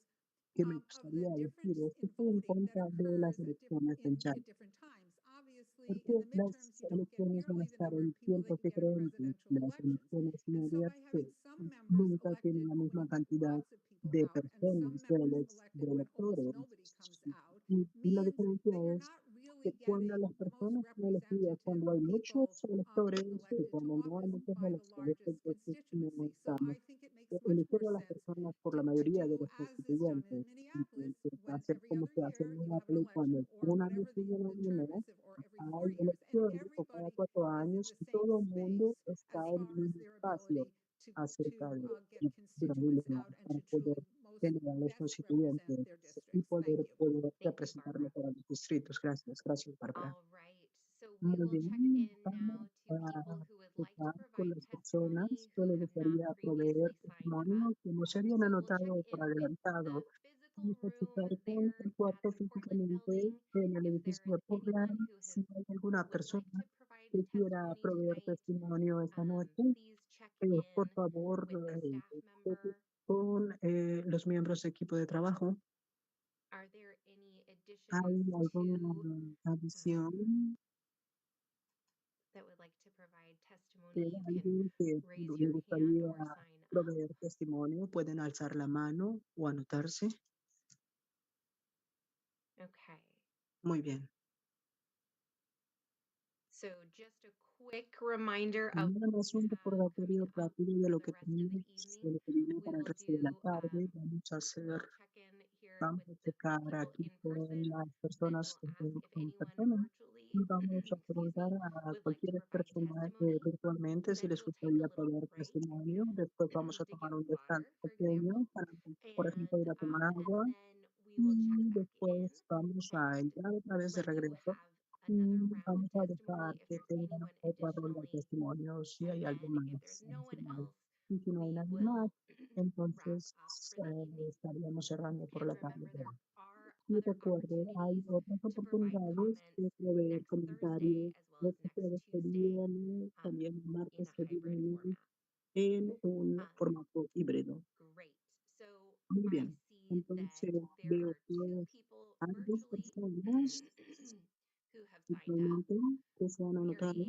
que me of the gustaría decir difference es que in estoy en voting that contra de las occurs elecciones en at Chile, different times. Obviously, porque in the las midterms, you don't get elecciones van a nearly the estar number en of people that tiempos you get in diferentes. presidential Las elections. elecciones And so medias by having some members nunca elected tienen la when misma you get cantidad lots of people de out and some personas, members de elected when almost electores. nobody comes out Y la means diferencia that you're es not que really cuando getting las the most personas son elegidas, representative cuando hay muchos electores, being y elected to cuando no hay office muchas by the elecciones, largest entonces no constituency. So estamos I think it makes much more eligiendo a las sense personas por la to mayoría de do los as is done in constituyentes. Minneapolis, when Hacer every como other se hace en year you have an Minneapolis, cuando election or una vez whatever que viene the term uno, is, or every 4 hay years, and elecciones o cada everybody 4 años is in y the same todo el mundo space está as en el far as mismo their espacio ability acerca get de la constituents misma out and para to poder truly most tener a los best represent constituyentes their y districts. Thank you. poder Thank you, representarlo Barbara. para los distritos. Gracias, gracias, Bárbara. All right, so we Muy will check bien, in vamos now to people a who would like to empezar con provide las personas testimony que who les have not gustaría proveer previously signed testimonio, up. como se habían So we'll check anotado por in with adelantado. the physical Vamos a room checar con there el at cuarto the Portland físicamente building. en el If edificio there de is anyone Portland. who Si hay alguna would like persona to provide que quiera testimony proveer tonight, testimonio esta noche, please check por in favor, with the staff cheque member. con los miembros de equipo de trabajo. Are there any additions ¿Hay alguna to adición that would like to provide de testimony? You can alguien que raise le your hand gustaría or sign up. proveer testimonio? Pueden alzar la mano o anotarse. Okay. Muy bien. So just a quick reminder of Nada más un recordatorio rápido de lo que tenemos, de lo que viene para el resto de la tarde. Vamos a hacer, vamos a checar aquí con las personas en persona y vamos a preguntar a cualquier persona virtualmente si les gustaría proveer testimonio. Después vamos a tomar un descanso pequeño para, por ejemplo, ir a tomar agua y después vamos a entrar otra vez de regreso y vamos a dejar que tengan otra ronda de testimonios si hay alguien más adicional. Y si no hay nadie más, entonces estaríamos cerrando por la tarde de hoy. Y recuerde, hay otras oportunidades de proveer comentarios este jueves que viene, también el martes que viene, en un formato híbrido. Muy bien, entonces veo que hay dos personas actualmente que se han anotado,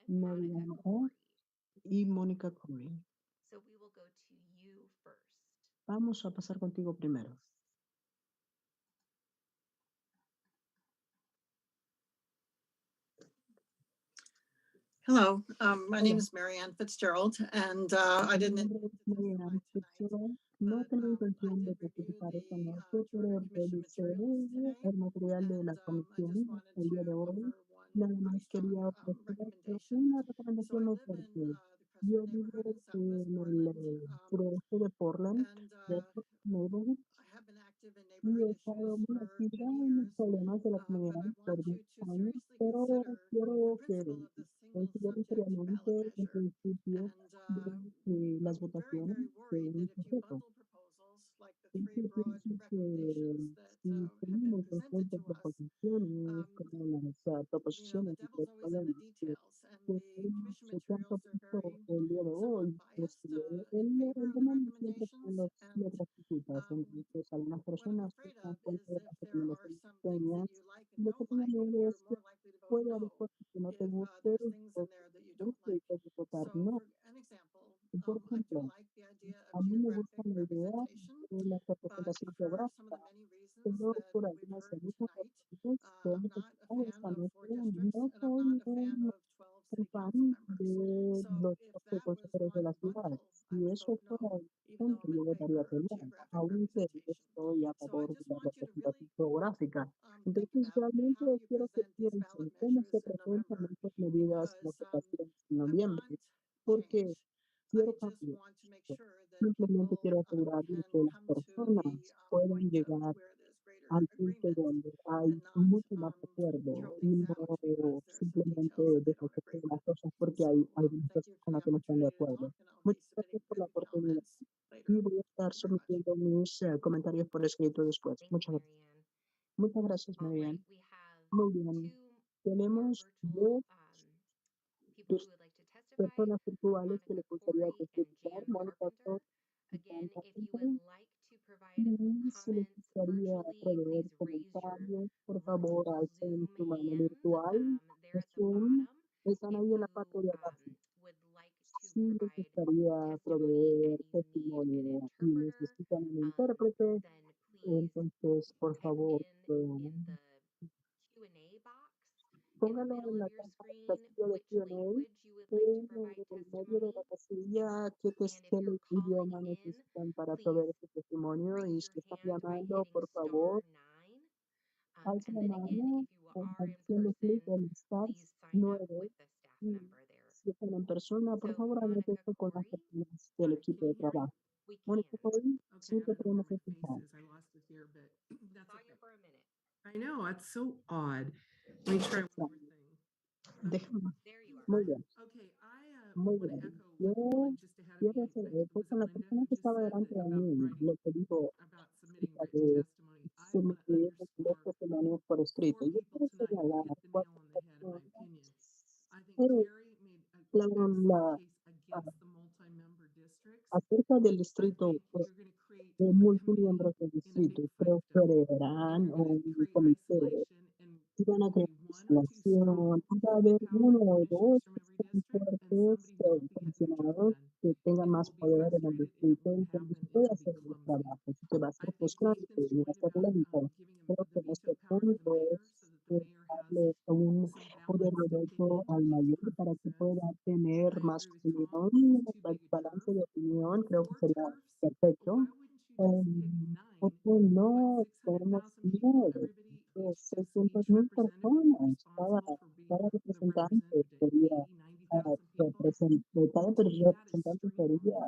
Mariana F. y Mónica Corey. So we will go to you first. Vamos a pasar contigo primero. Hello, my name is Marianne Fitzgerald, and I didn't. No tengo intención de participar esta noche, pero revisé el material de la comisión el día de hoy. Nada más quería ofrecer una recomendación muy fuerte. Yo vivo en el sureste de Portland, de Neighborhood, y he estado muy activa en los problemas de la comunidad por muchos años, pero quiero que consideren seriamente el principio de las votaciones de un proceso. Yo pienso que si tenemos en cuenta proposiciones como las proposiciones de los problemas que se han propuesto el día de hoy, el demonio siempre está en las letras chiquitas. Entonces, algunas personas que están en contra de las recomendaciones pequeñas, lo que tengan miedo es que puede haber cosas que no te gusten, o que te guste y puedes votar no. Y, por ejemplo, a mí me gusta la idea de la representación geográfica, pero por algunas muchas razones que hemos explicado esta eso fuera el punto, yo votaría por no, aunque estoy a favor de la representación geográfica. Entonces, realmente quiero que piensen cómo se presentan estas medidas en las votaciones en noviembre, porque quiero cambiar. Simplemente quiero asegurarme que las personas puedan llegar al punto donde hay mucho más acuerdo y no simplemente deshacerse de las cosas porque hay algunas personas con las que no están de acuerdo. Muchas gracias por la oportunidad y voy a estar sometiendo mis comentarios por escrito después. Muchas gracias. Muchas gracias, Marian. Muy bien. Tenemos dos personas virtuales que les gustaría testificar. Mónica Soto y Juan Carpenter. Y si les gustaría proveer comentarios, por favor, alcen su mano virtual. Están ahí en la parte de abajo. Si les gustaría proveer testimonio y necesitan un intérprete, entonces, por favor, póngalo en la casilla de Q&A, en el medio de la casilla, qué idioma necesitan para proveer este testimonio y si están llamando, por favor, alza la mano haciendo clic en stars 9 y si están en persona, por favor, hagan esto con las personas del equipo de trabajo. Mónica, sí te podemos escuchar. I lost it here, but that's okay. For a minute. I know, it's so odd. Let me try one more thing. Déjame. Muy bien. Okay, Muy bien. Yo quiero hacer esto con la persona que estaba delante de mí. Le digo que se me pidieron dos testimonios por escrito. Yo quiero señalar cuatro personas que hablaron acerca del distrito de multimiembros del distrito. Creo que eran un comité. Iban a crear legislación, va a haber uno o dos que sean fuertes, funcionarios que tengan más poder en el distrito y que no se puede hacer el trabajo, así que va a ser frustrante y va a ser lento. Creo que nuestro punto es darle un poder de veto al mayor para que pueda tener más opinión, el balance de opinión, creo que sería perfecto. Porque no tenemos 600,000 personas, cada representante sería, cada representante sería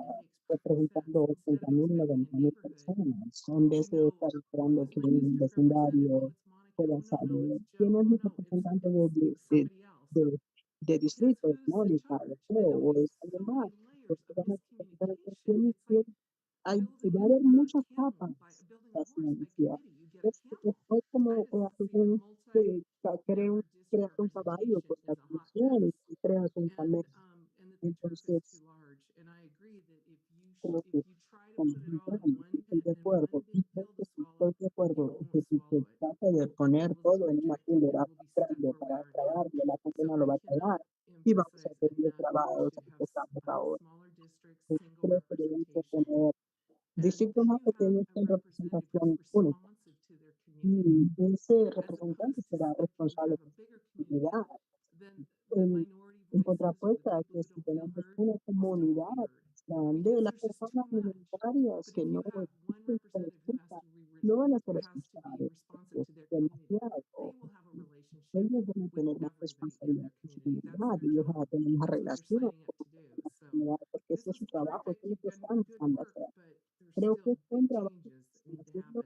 representando 80,000, 90,000 personas, en vez de estar esperando que un vecindario pueda salir. ¿Quién es mi representante de distrito? Mónica, o es alguien más. Porque van a representar a va a haber muchas capas de ciencia. Es como crear un caballo por la función y creas un camelo. Entonces, creo que estoy de acuerdo. Y creo que si estoy de acuerdo que si se trata de poner todo en una píldora más grande para tragarlo, la gente no lo va a tragar y vamos a tener trabajos en que estamos ahora. Creo que debemos tener distritos más pequeños con representación única. Y ese representante será responsable de su comunidad. En contrapuesta, que si tenemos una comunidad grande, las personas minoritarias que no existen que escuchan, no van a ser escuchadas. Es demasiado. Ellos van a tener más responsabilidad en su comunidad, ellos van a tener más relación con la comunidad, porque ese es su trabajo, eso es lo que están buscando hacer. Creo que es un trabajo que están haciendo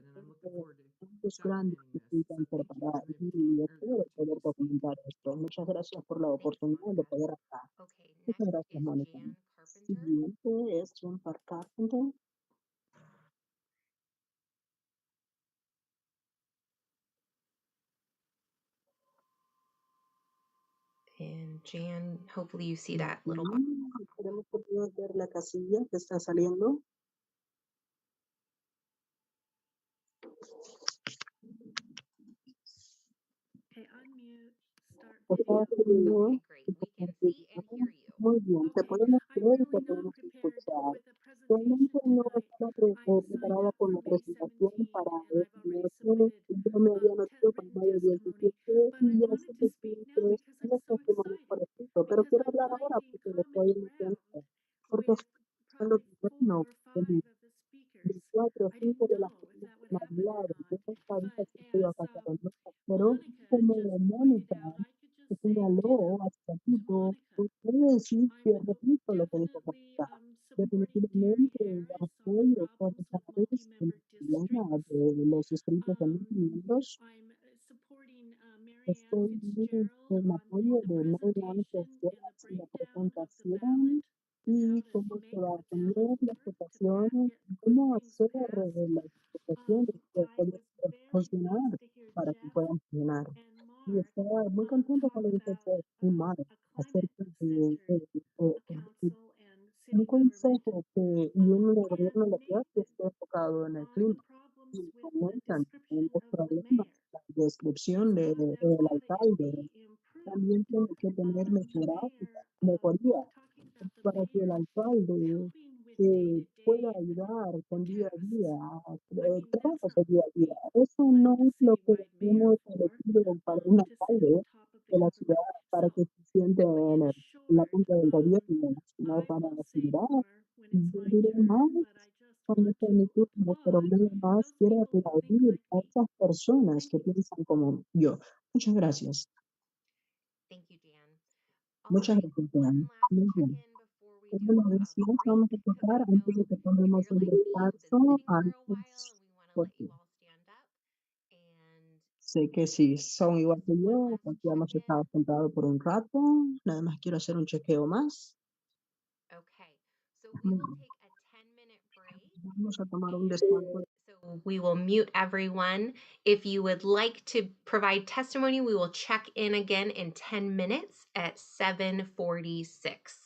muchos grandes que necesitan preparar y espero poder documentar esto. Muchas gracias por la oportunidad de poder hablar. Muchas gracias, Mónica. Siguiente es John Carpenter. And Jan, hopefully you see that little box. Esperemos que puedas ver la casilla que está saliendo. Okay, unmute, start Okay, great. We can see and hear you. Muy bien, te podemos ver y te podemos escuchar. Realmente no estaba preparada con la presentación para este miércoles. Yo me había metido para mayo 17 y ya sé que sí, pues, no testimonios por escrito, pero quiero hablar ahora porque lo estoy en el tiempo. Porque son los decir que repito lo que dijo Mónica. Definitivamente el apoyo por vez el problema de los distritos de los miembros. Estoy en apoyo de Marian Fitzgerald y la presentación y cómo se va a poner las votaciones, cómo hacer las votaciones que pueden funcionar para que puedan funcionar. Y estaba muy contento con lo que dice Mar acerca de un consejo que y un gobierno local que esté enfocado en el clima. Y comentan en los problemas, la descripción del alcalde también tiene que tener mejoría para que el alcalde pueda ayudar con día a día, trabajos de día a día. Eso no es lo que hemos elegido para un alcalde de la ciudad para que se siente en la punta del gobierno, sino para la ciudad. Y yo diré más, cuando sea mi turno, pero nada más quiero aplaudir a esas personas que piensan como yo. Muchas gracias. Thank you, Dan. Muchas gracias, Dan. Muy bien. Como lo decías, vamos a empezar antes de que tomemos un descanso. Antes, porque sé que si son igual que yo, pues ya hemos estado sentados por un rato. Nada más quiero hacer un chequeo más. Okay, so we will take a 10-minute break. Vamos a tomar un descanso. So we will mute everyone. If you would like to provide testimony, we will check in again in 10 minutes at 7:46.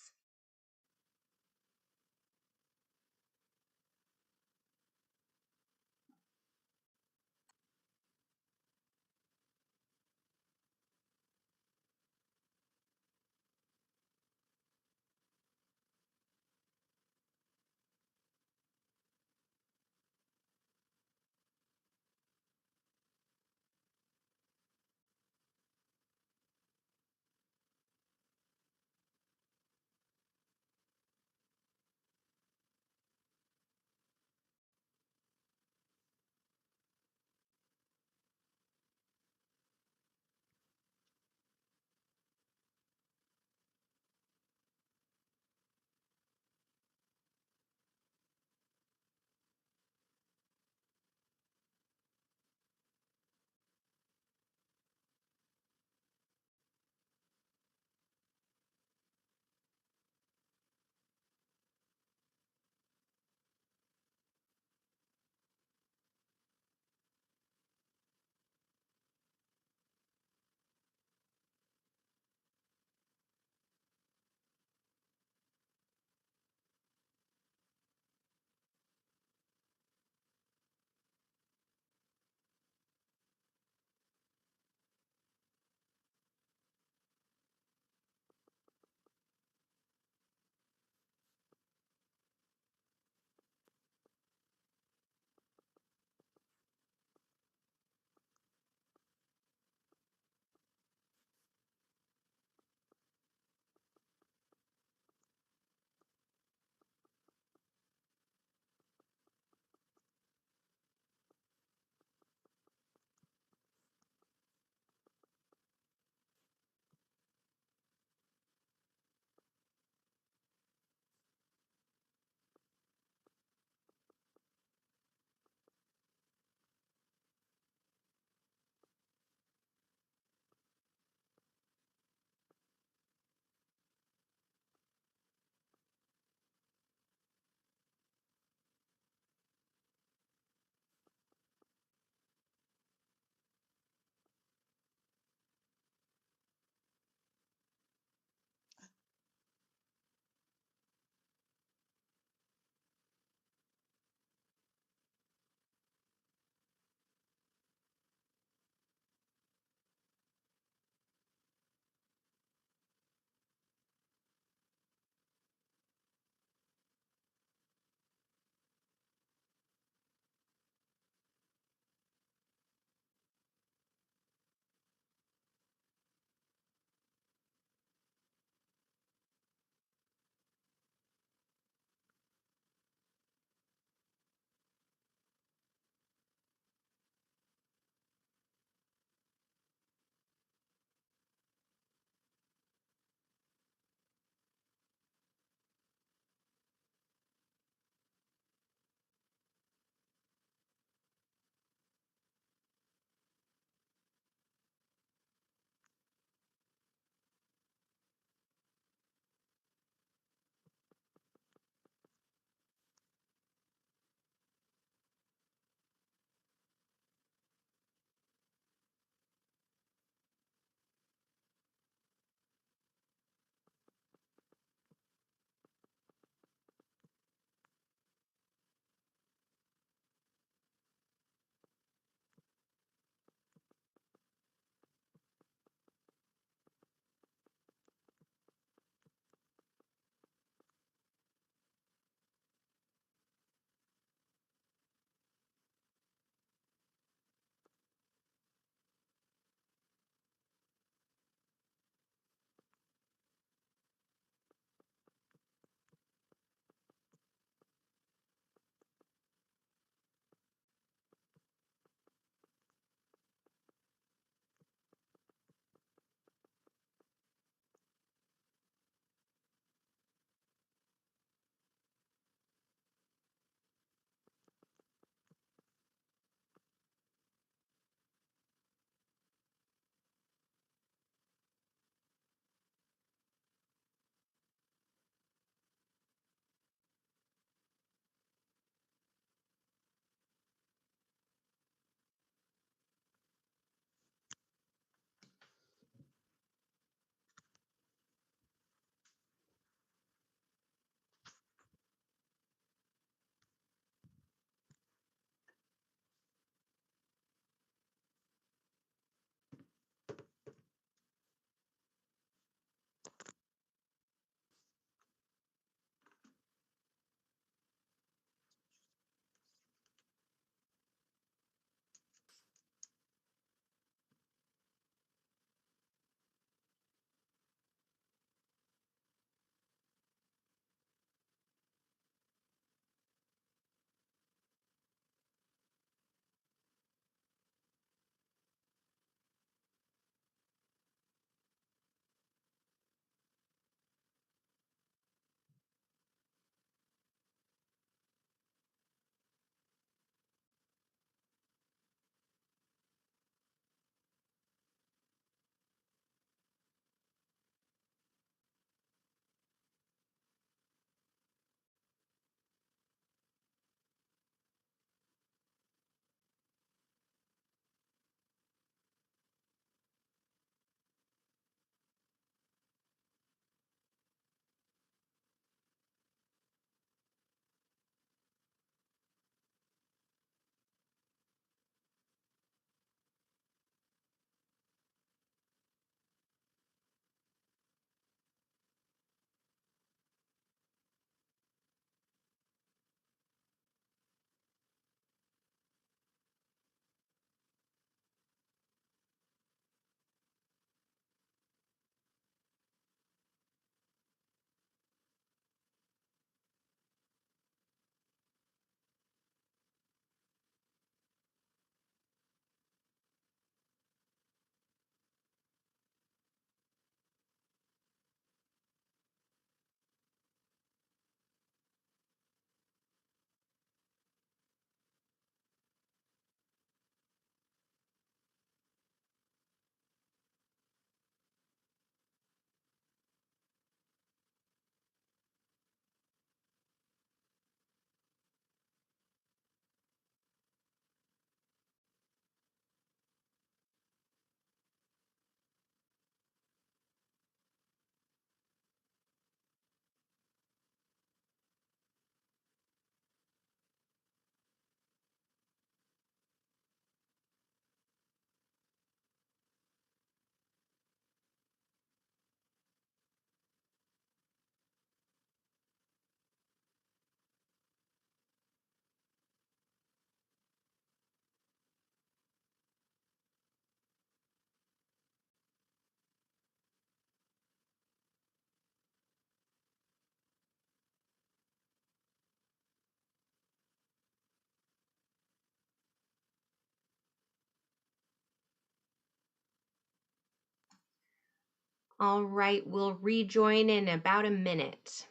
All right, we'll rejoin in about a minute.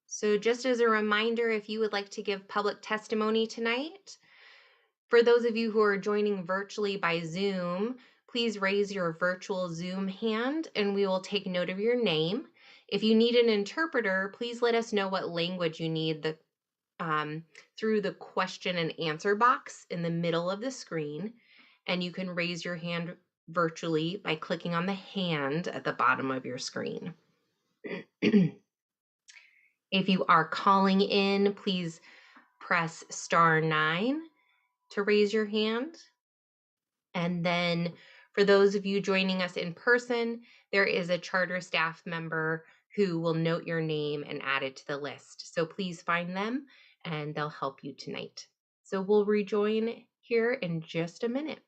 So just as a reminder, if you would like to give public testimony tonight, for those of you who are joining virtually by Zoom, please raise your virtual Zoom hand and we will take note of your name. If you need an interpreter, please let us know what language you need through the question and answer box in the middle of the screen. And you can raise your hand virtually by clicking on the hand at the bottom of your screen. If you are calling in, please press *9 to raise your hand. And then for those of you joining us in person, there is a charter staff member who will note your name and add it to the list. So please find them and they'll help you tonight. So we'll rejoin here in just a minute.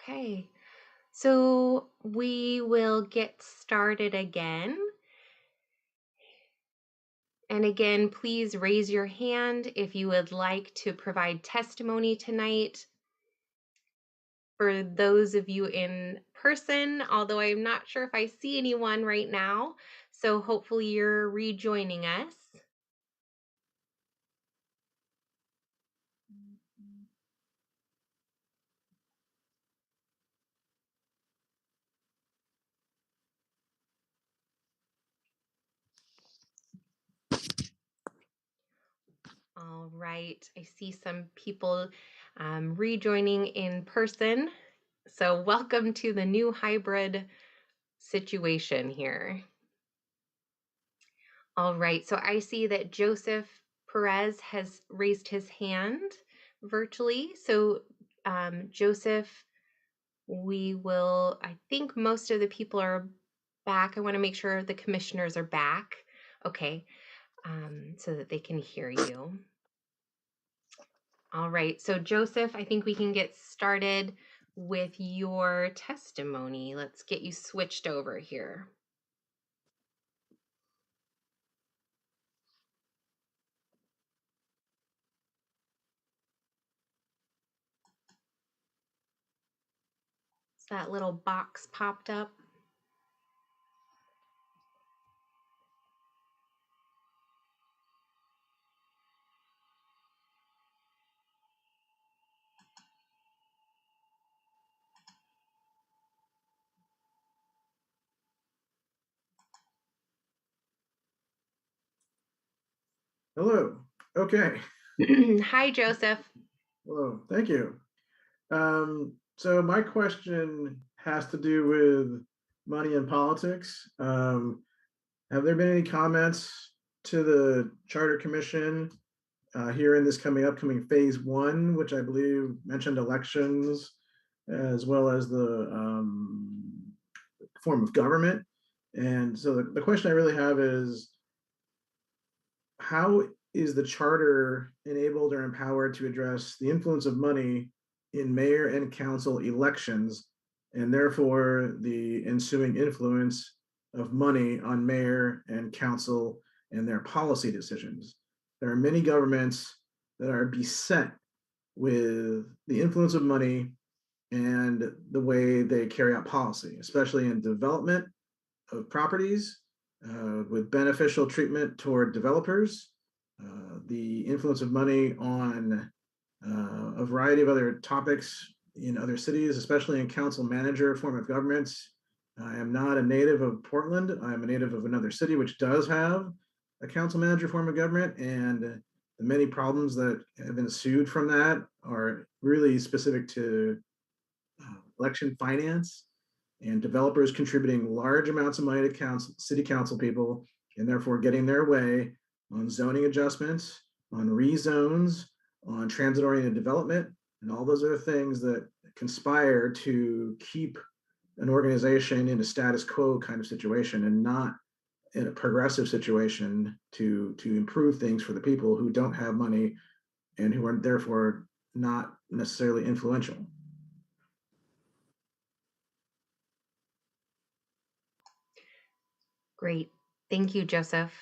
Okay, so we will get started again. And again, please raise your hand if you would like to provide testimony tonight. For those of you in person, although I'm not sure if I see anyone right now, so hopefully you're rejoining us. All right, I see some people rejoining in person. So welcome to the new hybrid situation here. All right, so I see that Joseph Perez has raised his hand virtually. So Joseph, I think most of the people are back. I want to make sure the commissioners are back. Okay, so that they can hear you. All right, so Joseph, I think we can get started with your testimony. Let's get you switched over here. So that little box popped up. Hello. Okay. Hi, Joseph. Hello. Thank you. So my question has to do with money and politics. Have there been any comments to the Charter Commission here in this upcoming phase 1, which I believe mentioned elections as well as the form of government? And so the question I really have is, how is the charter enabled or empowered to address the influence of money in mayor and council elections, and therefore the ensuing influence of money on mayor and council and their policy decisions? There are many governments that are beset with the influence of money and the way they carry out policy, especially in development of properties, with beneficial treatment toward developers, the influence of money on a variety of other topics in other cities, especially in council manager form of governments. I am not a native of Portland. I am a native of another city which does have a council manager form of government, and the many problems that have ensued from that are really specific to election finance and developers contributing large amounts of money to city council people and therefore getting their way on zoning adjustments, on rezones, on transit-oriented development, and all those other things that conspire to keep an organization in a status quo kind of situation and not in a progressive situation to improve things for the people who don't have money and who are therefore not necessarily influential. Great. Thank you, Joseph.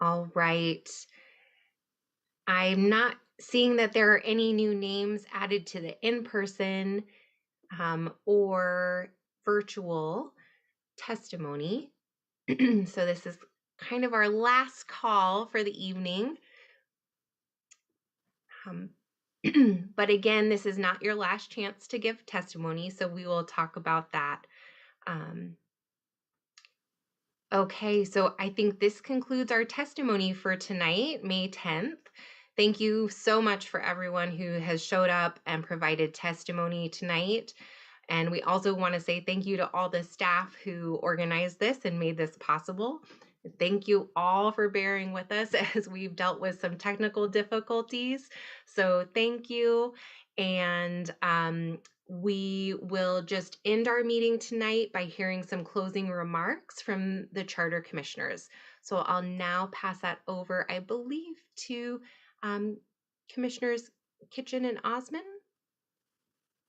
All right. I'm not seeing that there are any new names added to the in-person or virtual testimony. So this is kind of our last call for the evening. But again, this is not your last chance to give testimony, so we will talk about that. Okay, so I think this concludes our testimony for tonight, May 10th. Thank you so much for everyone who has showed up and provided testimony tonight. And we also want to say thank you to all the staff who organized this and made this possible. Thank you all for bearing with us as we've dealt with some technical difficulties. So thank you. And we will just end our meeting tonight by hearing some closing remarks from the charter commissioners. So I'll now pass that over, I believe, to Commissioners Kitchen and Osmond.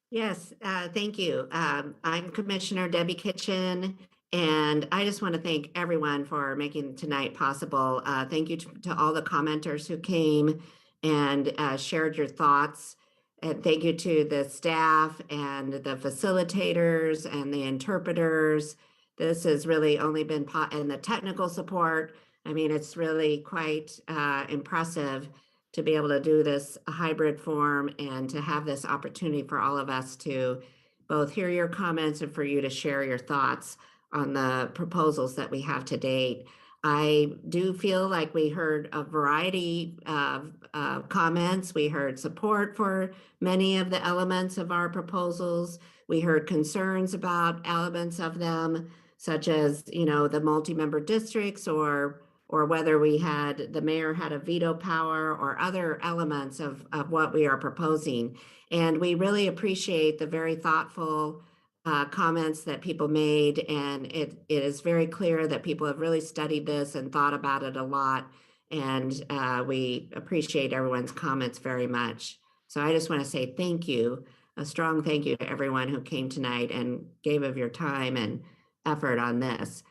Yes, thank you. I'm Commissioner Debbie Kitchen, and I just want to thank everyone for making tonight possible. Thank you to all the commenters who came and shared your thoughts. And thank you to the staff and the facilitators and the interpreters. This has really only been, and the technical support. I mean, it's really quite impressive to be able to do this hybrid form and to have this opportunity for all of us to both hear your comments and for you to share your thoughts on the proposals that we have to date. I do feel like we heard a variety of comments. We heard support for many of the elements of our proposals. We heard concerns about elements of them, such as, you know, the multi-member districts or whether the mayor had a veto power or other elements of what we are proposing. And we really appreciate the very thoughtful comments that people made. And it is very clear that people have really studied this and thought about it a lot. And we appreciate everyone's comments very much. So I just want to say thank you, a strong thank you to everyone who came tonight and gave of your time and effort on this.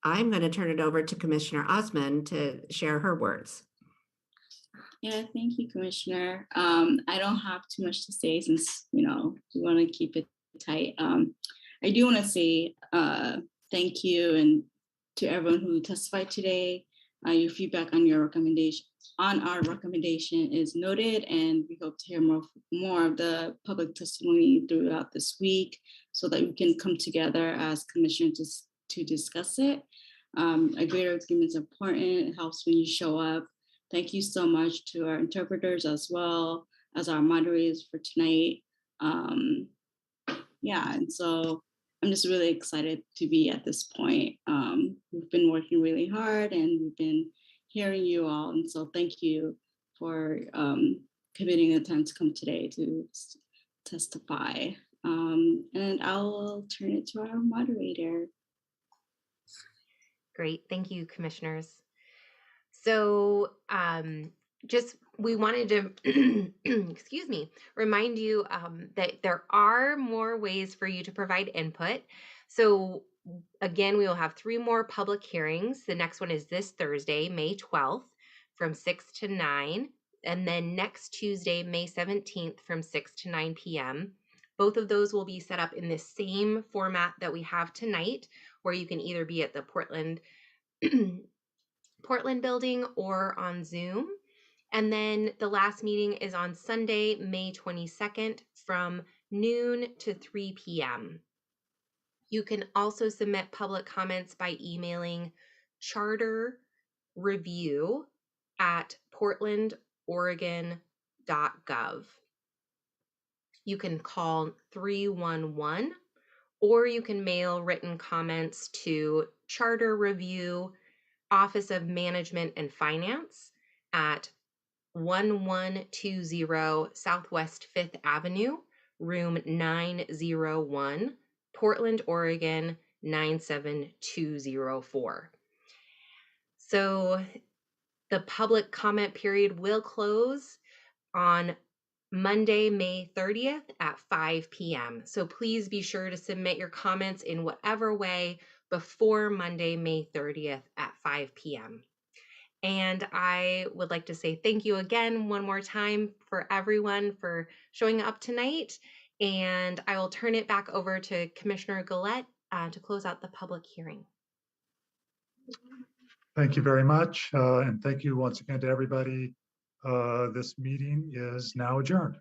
I'm going to turn it over to Commissioner Osmond to share her words. Yeah, thank you, Commissioner. I don't have too much to say since, you know, we want to keep it tight. I do want to say thank you and to everyone who testified today. Your feedback on your recommendation, on our recommendation is noted, and we hope to hear more of the public testimony throughout this week so that we can come together as commissioners to discuss it. A greater agreement is important. It helps when you show up. Thank you so much to our interpreters as well as our moderators for tonight. Yeah, and so I'm just really excited to be at this point. We've been working really hard and we've been hearing you all. And so thank you for committing the time to come today to testify. And I'll turn it to our moderator. Great, thank you, commissioners. So we wanted to, excuse me, remind you that there are more ways for you to provide input. So again, we will have 3 more public hearings. The next one is this Thursday, May 12th from 6 to 9. And then next Tuesday, May 17th from 6 to 9 p.m. Both of those will be set up in the same format that we have tonight, where you can either be at the Portland building or on Zoom. And then the last meeting is on Sunday, May 22nd from noon to 3 p.m. You can also submit public comments by emailing charterreview@portlandoregon.gov. You can call 311 or you can mail written comments to Charter Review, Office of Management and Finance at 1120 Southwest 5th Avenue, room 901, Portland, Oregon 97204. So the public comment period will close on Monday, May 30th at 5 p.m. So please be sure to submit your comments in whatever way before Monday, May 30th at 5 p.m. And I would like to say thank you again one more time for everyone for showing up tonight. And I will turn it back over to Commissioner Gillette to close out the public hearing. Thank you very much. And thank you once again to everybody. This meeting is now adjourned.